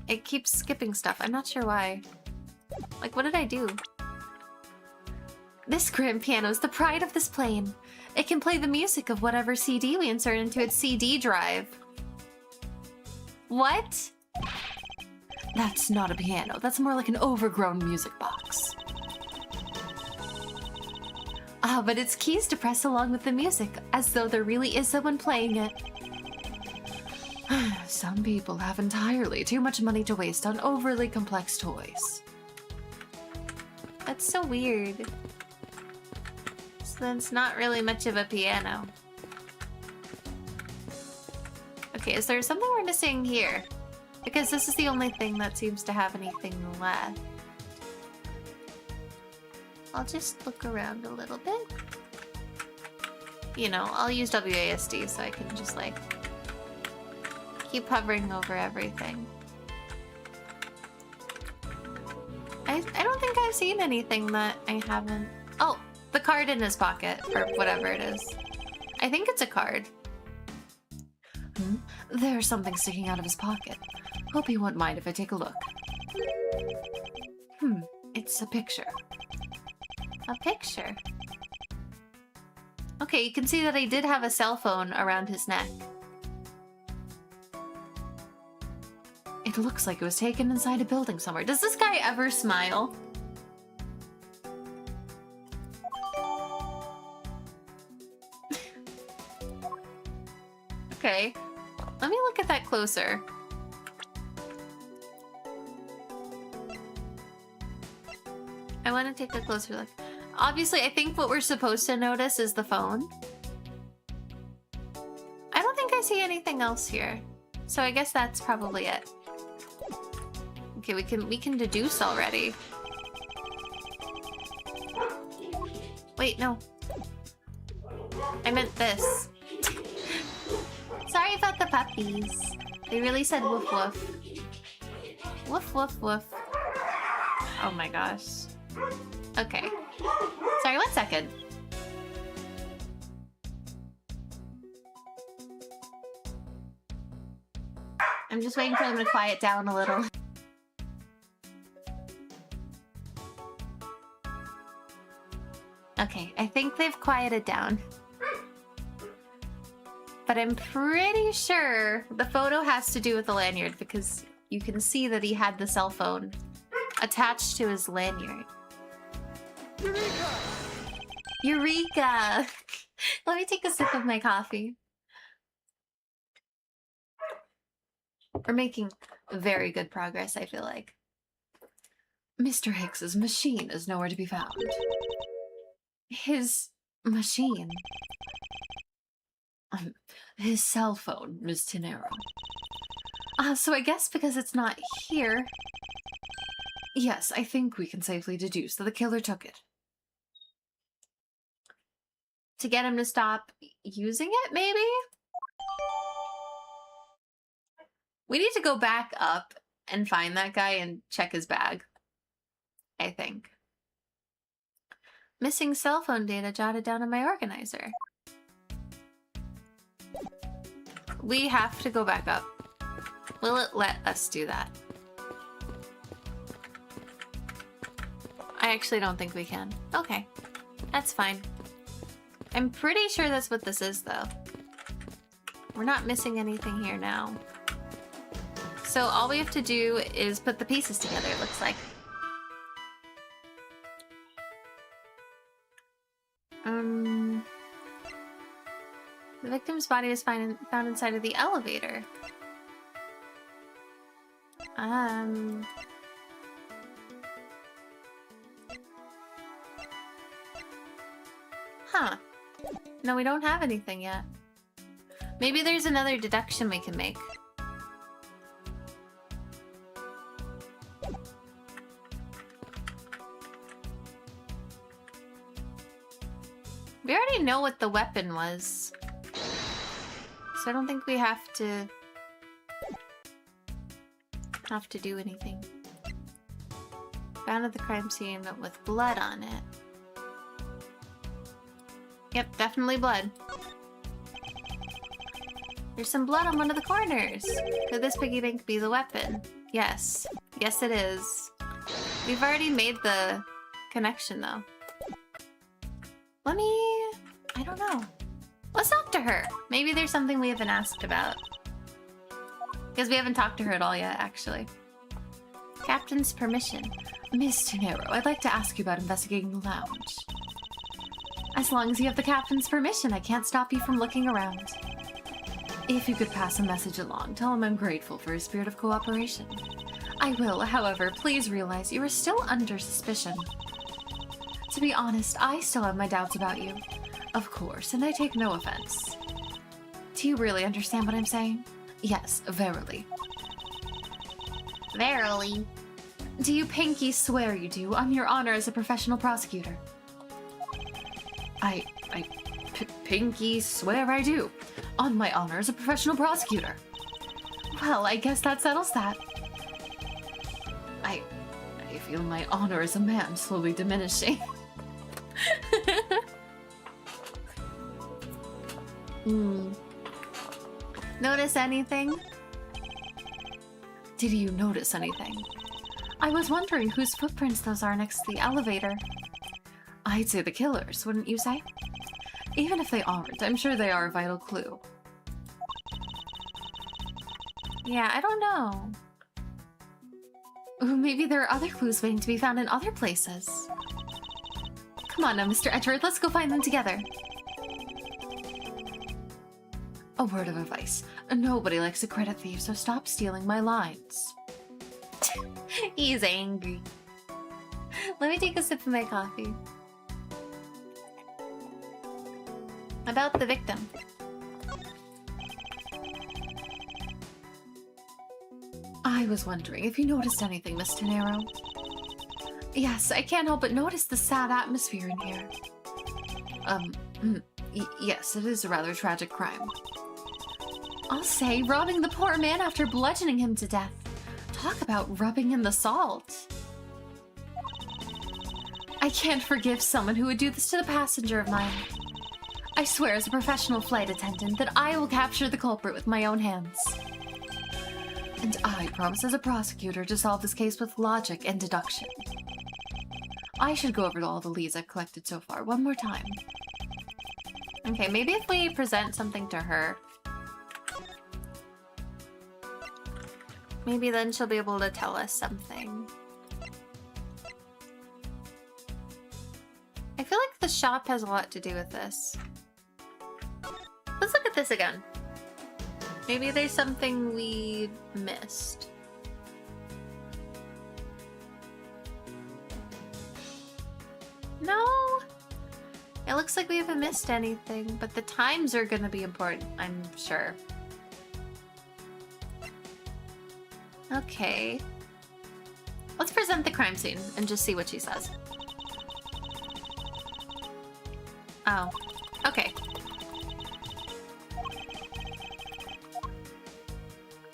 It keeps skipping stuff. I'm not sure why. Like, what did I do? This grand piano is the pride of this plane. It can play the music of whatever CD we insert into its CD drive. What? That's not a piano. That's more like an overgrown music box. Ah, but its keys to press along with the music, as though there really is someone playing it. Some people have entirely too much money to waste on overly complex toys. That's so weird. So then it's not really much of a piano. Okay, is there something we're missing here? Because this is the only thing that seems to have anything left. I'll just look around a little bit. You know, I'll use WASD so I can just like keep hovering over everything. I don't think I've seen anything that I haven't... Oh, the card in his pocket, or whatever it is. I think it's a card. There's something sticking out of his pocket. Hope he won't mind if I take a look. It's a picture. A picture? Okay, you can see that he did have a cell phone around his neck. It looks like it was taken inside a building somewhere. Does this guy ever smile? Okay, let me look at that closer. I want to take a closer look. Obviously, I think what we're supposed to notice is the phone. I don't think I see anything else here. So I guess that's probably it. Okay, we can deduce already. Wait, no. I meant this. Sorry about the puppies. They really said woof woof. Woof woof woof. Oh my gosh. Okay. Sorry, 1 second. I'm just waiting for them to quiet down a little. Okay, I think they've quieted down. But I'm pretty sure the photo has to do with the lanyard because you can see that he had the cell phone attached to his lanyard. Eureka! Eureka! Let me take a sip of my coffee. We're making very good progress, I feel like. Mr. Hicks's machine is nowhere to be found. His machine? His cell phone, Ms. Tenero. So I guess because it's not here... Yes, I think we can safely deduce that the killer took it. To get him to stop using it, maybe? We need to go back up and find that guy and check his bag. I think. Missing cell phone data jotted down in my organizer. We have to go back up. Will it let us do that? I actually don't think we can. Okay, that's fine. I'm pretty sure that's what this is, though. We're not missing anything here now. So all we have to do is put the pieces together, it looks like. The victim's body was found inside of the elevator. Huh. No, we don't have anything yet. Maybe there's another deduction we can make. We already know what the weapon was. So I don't think we have to do anything. Found at the crime scene with blood on it. Yep, definitely blood. There's some blood on one of the corners. Could this piggy bank be the weapon? Yes. Yes, it is. We've already made the connection, though. I don't know. Let's talk to her. Maybe there's something we haven't asked about. Because we haven't talked to her at all yet, actually. Captain's permission. Miss Tenero, I'd like to ask you about investigating the lounge. As long as you have the captain's permission, I can't stop you from looking around. If you could pass a message along, tell him I'm grateful for his spirit of cooperation. I will, however, please realize you are still under suspicion. To be honest, I still have my doubts about you. Of course, and I take no offense. Do you really understand what I'm saying? Yes, verily. Verily. Do you pinky swear you do on your honor as a professional prosecutor? I pinky swear I do. On my honor as a professional prosecutor. Well, I guess that settles that. I feel my honor as a man slowly diminishing. Notice anything? Did you notice anything? I was wondering whose footprints those are next to the elevator. I'd say the killers, wouldn't you say? Even if they aren't, I'm sure they are a vital clue. Yeah, I don't know. Ooh, maybe there are other clues waiting to be found in other places. Come on now, Mr. Edgeworth, let's go find them together. A word of advice. Nobody likes a credit thief, so stop stealing my lines. He's angry. Let me take a sip of my coffee. About the victim. I was wondering if you noticed anything, Miss Tenero. Yes, I can't help but notice the sad atmosphere in here. Yes, it is a rather tragic crime. I'll say, robbing the poor man after bludgeoning him to death. Talk about rubbing in the salt. I can't forgive someone who would do this to the passenger of mine. I swear as a professional flight attendant that I will capture the culprit with my own hands. And I promise as a prosecutor to solve this case with logic and deduction. I should go over all the leads I've collected so far one more time. Okay, maybe if we present something to her, maybe then she'll be able to tell us something. I feel like the shop has a lot to do with this. Let's look at this again. Maybe there's something we missed. No! It looks like we haven't missed anything, but the times are gonna be important, I'm sure. Okay. Let's present the crime scene and just see what she says. Oh, okay.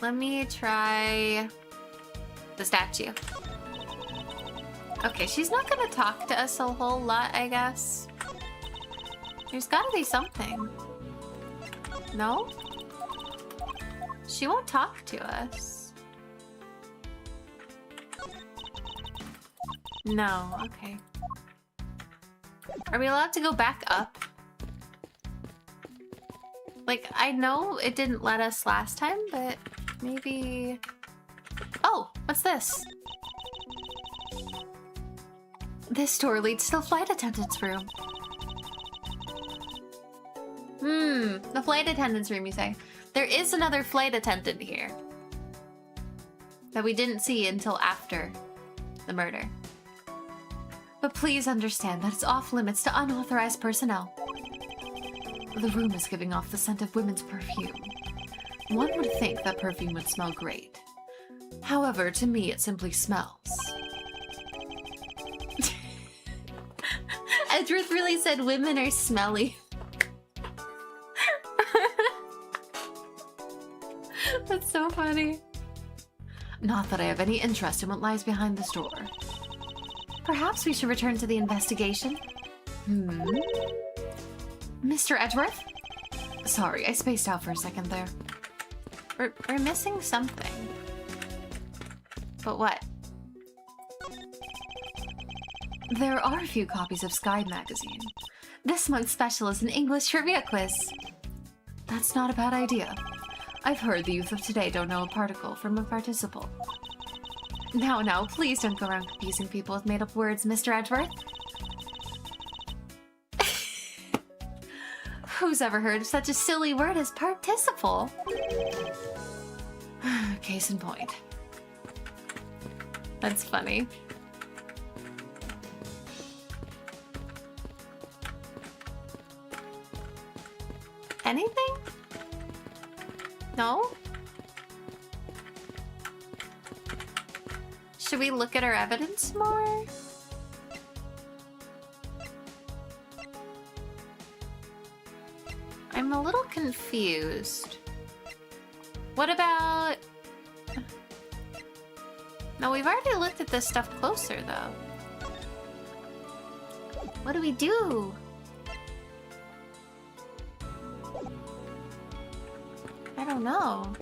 Let me try the statue. Okay, she's not gonna talk to us a whole lot, I guess. There's gotta be something. No? She won't talk to us. No, okay. Are we allowed to go back up? Like, I know it didn't let us last time, but maybe... Oh, what's this? This door leads to the flight attendant's room. The flight attendant's room, you say? There is another flight attendant here that we didn't see until after the murder. But please understand that it's off limits to unauthorized personnel. The room is giving off the scent of women's perfume. One would think that perfume would smell great. However, to me, it simply smells. Edgeworth really said women are smelly. That's so funny. Not that I have any interest in what lies behind this door. Perhaps we should return to the investigation. Mr. Edgeworth? Sorry, I spaced out for a second there. We're missing something. But what? There are a few copies of Sky magazine. This month's special is an English trivia quiz. That's not a bad idea. I've heard the youth of today don't know a particle from a participle. Now, please don't go around confusing people with made-up words, Mr. Edgeworth. Who's ever heard of such a silly word as participle? Case in point. That's funny. Anything? No? Should we look at our evidence more? I'm a little confused. What about... No, we've already looked at this stuff closer, though. What do we do? I don't know.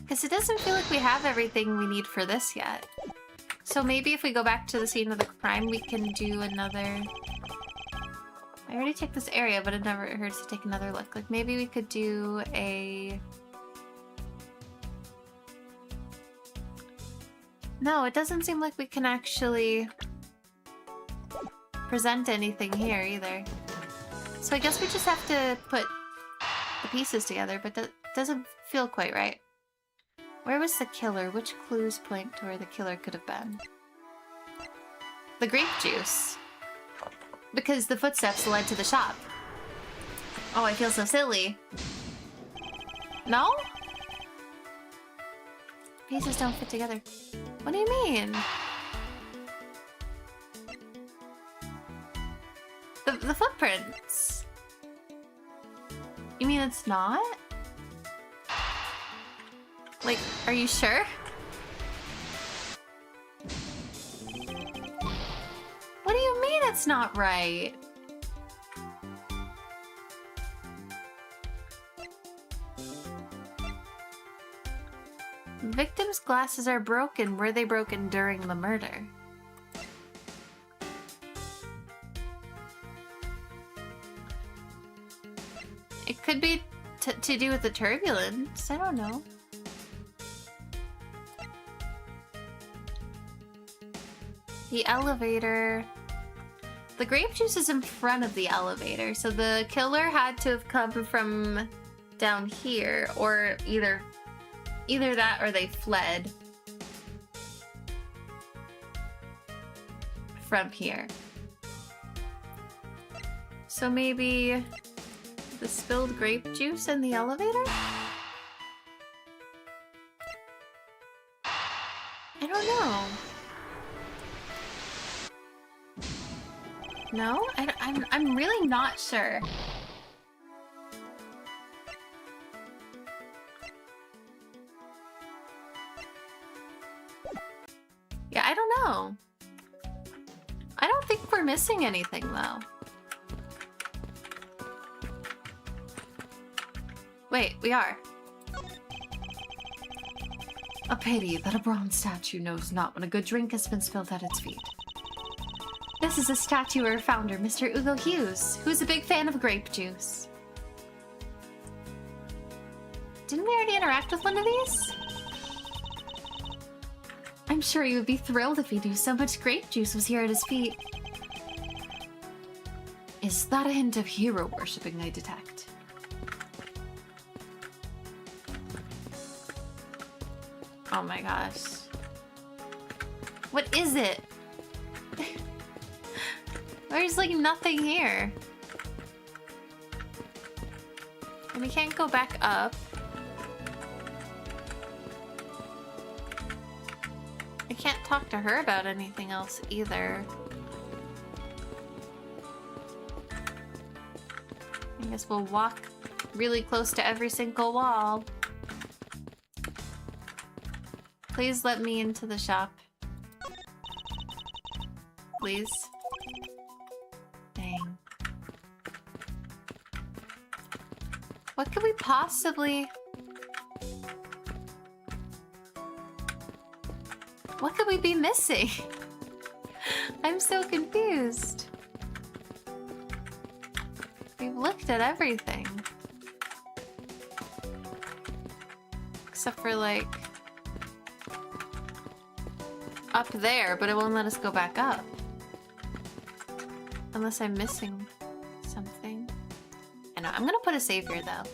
Because it doesn't feel like we have everything we need for this yet. So maybe if we go back to the scene of the crime, we can do another... I already checked this area, but it never hurts to take another look. Like, maybe we could do a... No, it doesn't seem like we can actually present anything here either. So I guess we just have to put the pieces together, but that doesn't feel quite right. Where was the killer? Which clues point to where the killer could have been? The grape juice. Because the footsteps led to the shop. Oh, I feel so silly. No? Pieces don't fit together. What do you mean? The footprints. You mean it's not? Like, are you sure? What do you mean it's not right? Victims' glasses are broken. Were they broken during the murder? It could be to do with the turbulence. I don't know. The elevator. The grape juice is in front of the elevator, so the killer had to have come from down here, or either that or they fled from here. So maybe the spilled grape juice in the elevator? I don't know. No? I'm really not sure. Yeah, I don't know. I don't think we're missing anything, though. Wait, we are. A pity that a bronze statue knows not when a good drink has been spilled at its feet. This is a statue or founder, Mr. Ugo Hughes, who's a big fan of grape juice. Didn't we already interact with one of these? I'm sure he would be thrilled if he knew so much grape juice was here at his feet. Is that a hint of hero worshipping I detect? Oh my gosh. What is it? There's like nothing here. And we can't go back up. I can't talk to her about anything else either. I guess we'll walk really close to every single wall. Please let me into the shop. Please. Dang. What could we possibly... What could we be missing? I'm so confused. We've looked at everything. Except for, like, up there, but it won't let us go back up. Unless I'm missing something. I know, I'm gonna put a save here, though.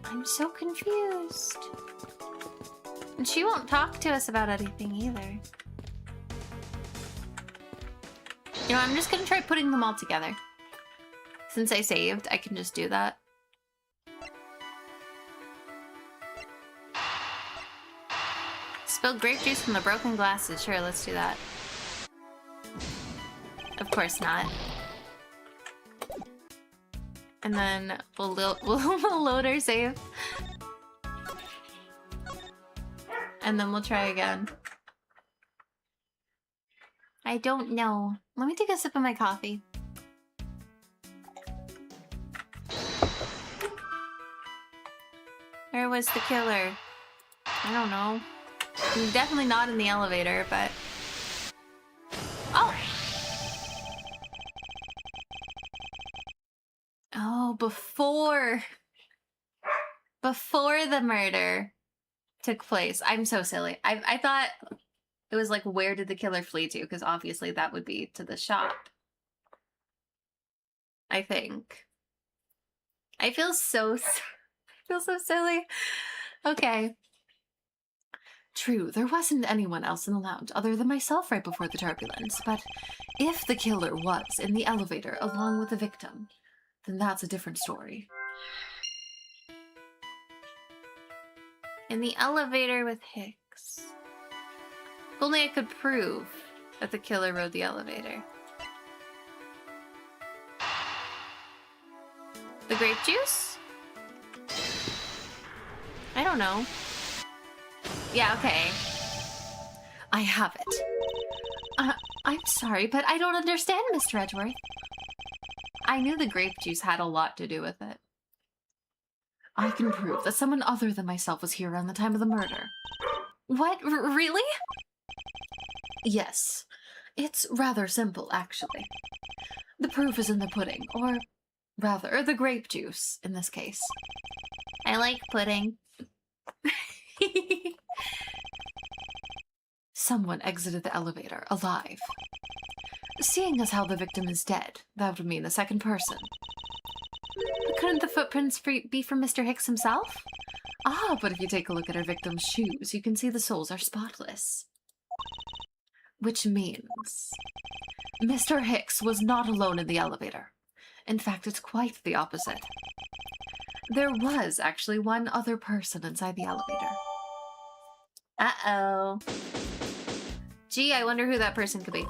I'm so confused. And she won't talk to us about anything either. You know, I'm just gonna try putting them all together. Since I saved, I can just do that. Spilled grape juice from the broken glasses. Sure, let's do that. Of course not. And then we'll load our save. And then we'll try again. I don't know. Let me take a sip of my coffee. Where was the killer? I don't know. Definitely not in the elevator, but... Oh! Oh, before the murder took place. I'm so silly. I thought it was like, where did the killer flee to? Because obviously that would be to the shop. I think. I feel so silly. Okay. True, there wasn't anyone else in the lounge other than myself right before the turbulence, but if the killer was in the elevator along with the victim, then that's a different story. In the elevator with Hicks. If only I could prove that the killer rode the elevator. The grape juice? I don't know. Yeah, okay. I have it. I'm sorry, but I don't understand, Mr. Edgeworth. I knew the grape juice had a lot to do with it. I can prove that someone other than myself was here around the time of the murder. What? Really? Yes. It's rather simple, actually. The proof is in the pudding, or rather, the grape juice, in this case. I like pudding. Someone exited the elevator alive. Seeing as how the victim is dead, that would mean the second person. But couldn't the footprints be from Mr. Hicks himself? Ah, but if you take a look at our victim's shoes, you can see the soles are spotless. Which means Mr. Hicks was not alone in the elevator. In fact, it's quite the opposite. There was actually one other person inside the elevator. Uh-oh. Gee, I wonder who that person could be.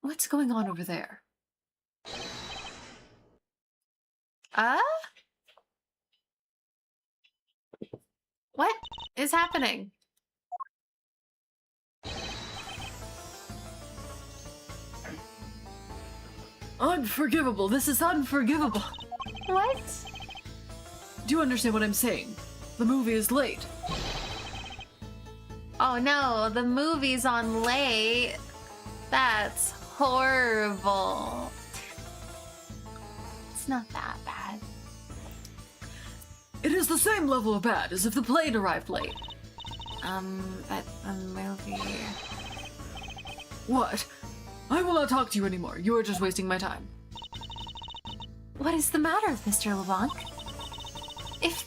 What's going on over there? What is happening? Unforgivable. This is unforgivable. What? Do you understand what I'm saying? The movie is late. Oh no, the movie's on late. That's horrible. It's not that bad. It is the same level of bad as if the plane arrived late. But the movie... What? I will not talk to you anymore. You are just wasting my time. What is the matter, Mr. LeBlanc? If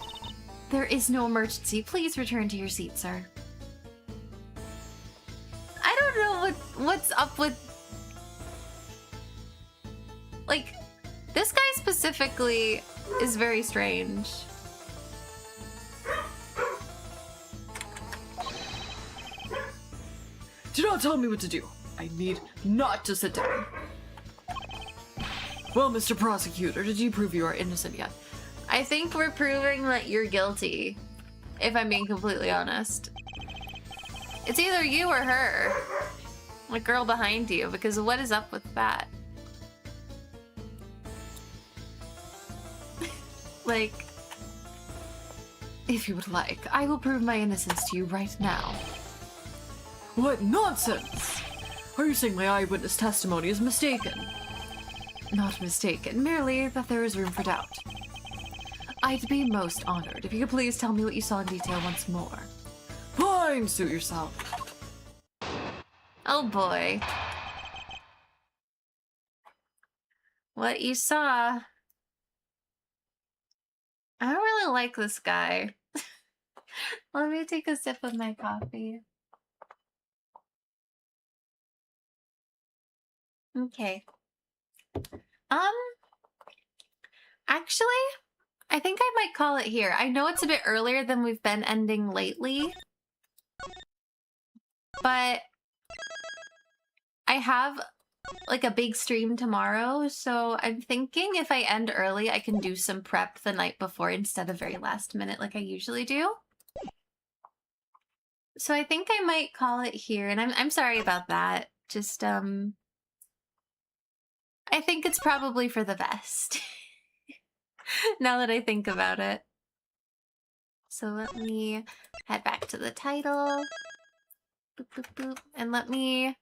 there is no emergency, please return to your seat, sir. I don't know what's up with... Like, this guy specifically is very strange. Do not tell me what to do. I need not to sit down. Well, Mr. Prosecutor, did you prove you are innocent yet? I think we're proving that you're guilty, if I'm being completely honest. It's either you or her. a girl behind you, because what is up with that? Like, if you would like, I will prove my innocence to you right now. What nonsense! Are you saying my eyewitness testimony is mistaken? Not mistaken, merely that there is room for doubt. I'd be most honored if you could please tell me what you saw in detail once more. Fine, suit yourself. Oh boy. What you saw. I don't really like this guy. Let me take a sip of my coffee. Okay. Actually, I think I might call it here. I know it's a bit earlier than we've been ending lately, but I have like a big stream tomorrow, so I'm thinking if I end early, I can do some prep the night before instead of very last minute like I usually do. So I think I might call it here, and I'm sorry about that. Just I think it's probably for the best. Now that I think about it. So let me head back to the title. Boop, boop, boop. And let me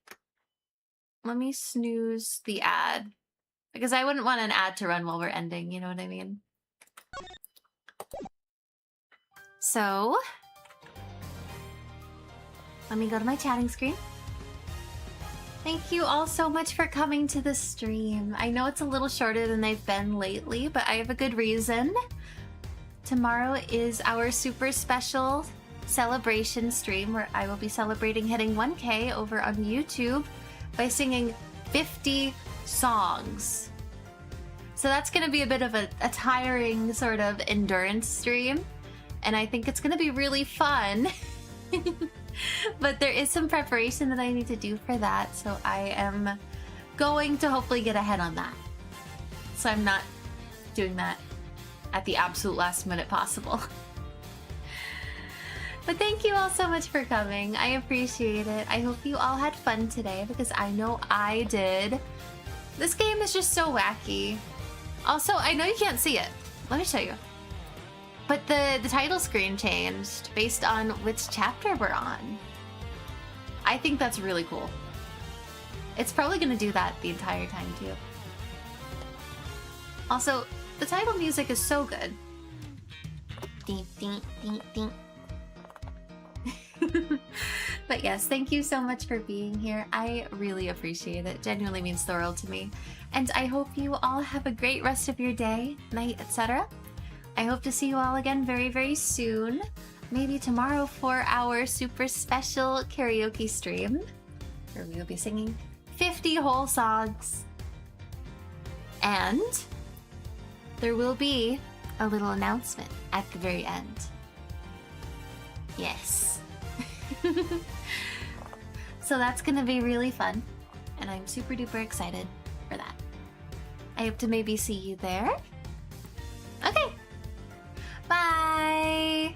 snooze the ad. Because I wouldn't want an ad to run while we're ending, you know what I mean? So let me go to my chatting screen. Thank you all so much for coming to the stream. I know it's a little shorter than they've been lately, but I have a good reason. Tomorrow is our super special celebration stream where I will be celebrating hitting 1K over on YouTube by singing 50 songs. So that's going to be a bit of a tiring sort of endurance stream, and I think it's going to be really fun. But there is some preparation that I need to do for that, so I am going to hopefully get ahead on that. So I'm not doing that at the absolute last minute possible. But thank you all so much for coming. I appreciate it. I hope you all had fun today, because I know I did. This game is just so wacky. Also, I know you can't see it. Let me show you. But the title screen changed based on which chapter we're on. I think that's really cool. It's probably going to do that the entire time too. Also, the title music is so good. Ding, ding, ding, ding. But yes, thank you so much for being here. I really appreciate it. Genuinely means the world to me. And I hope you all have a great rest of your day, night, etc. I hope to see you all again very, very soon. Maybe tomorrow for our super special karaoke stream, where we will be singing 50 whole songs. And there will be a little announcement at the very end. Yes. So that's gonna be really fun, and I'm super duper excited for that. I hope to maybe see you there. Okay. Bye!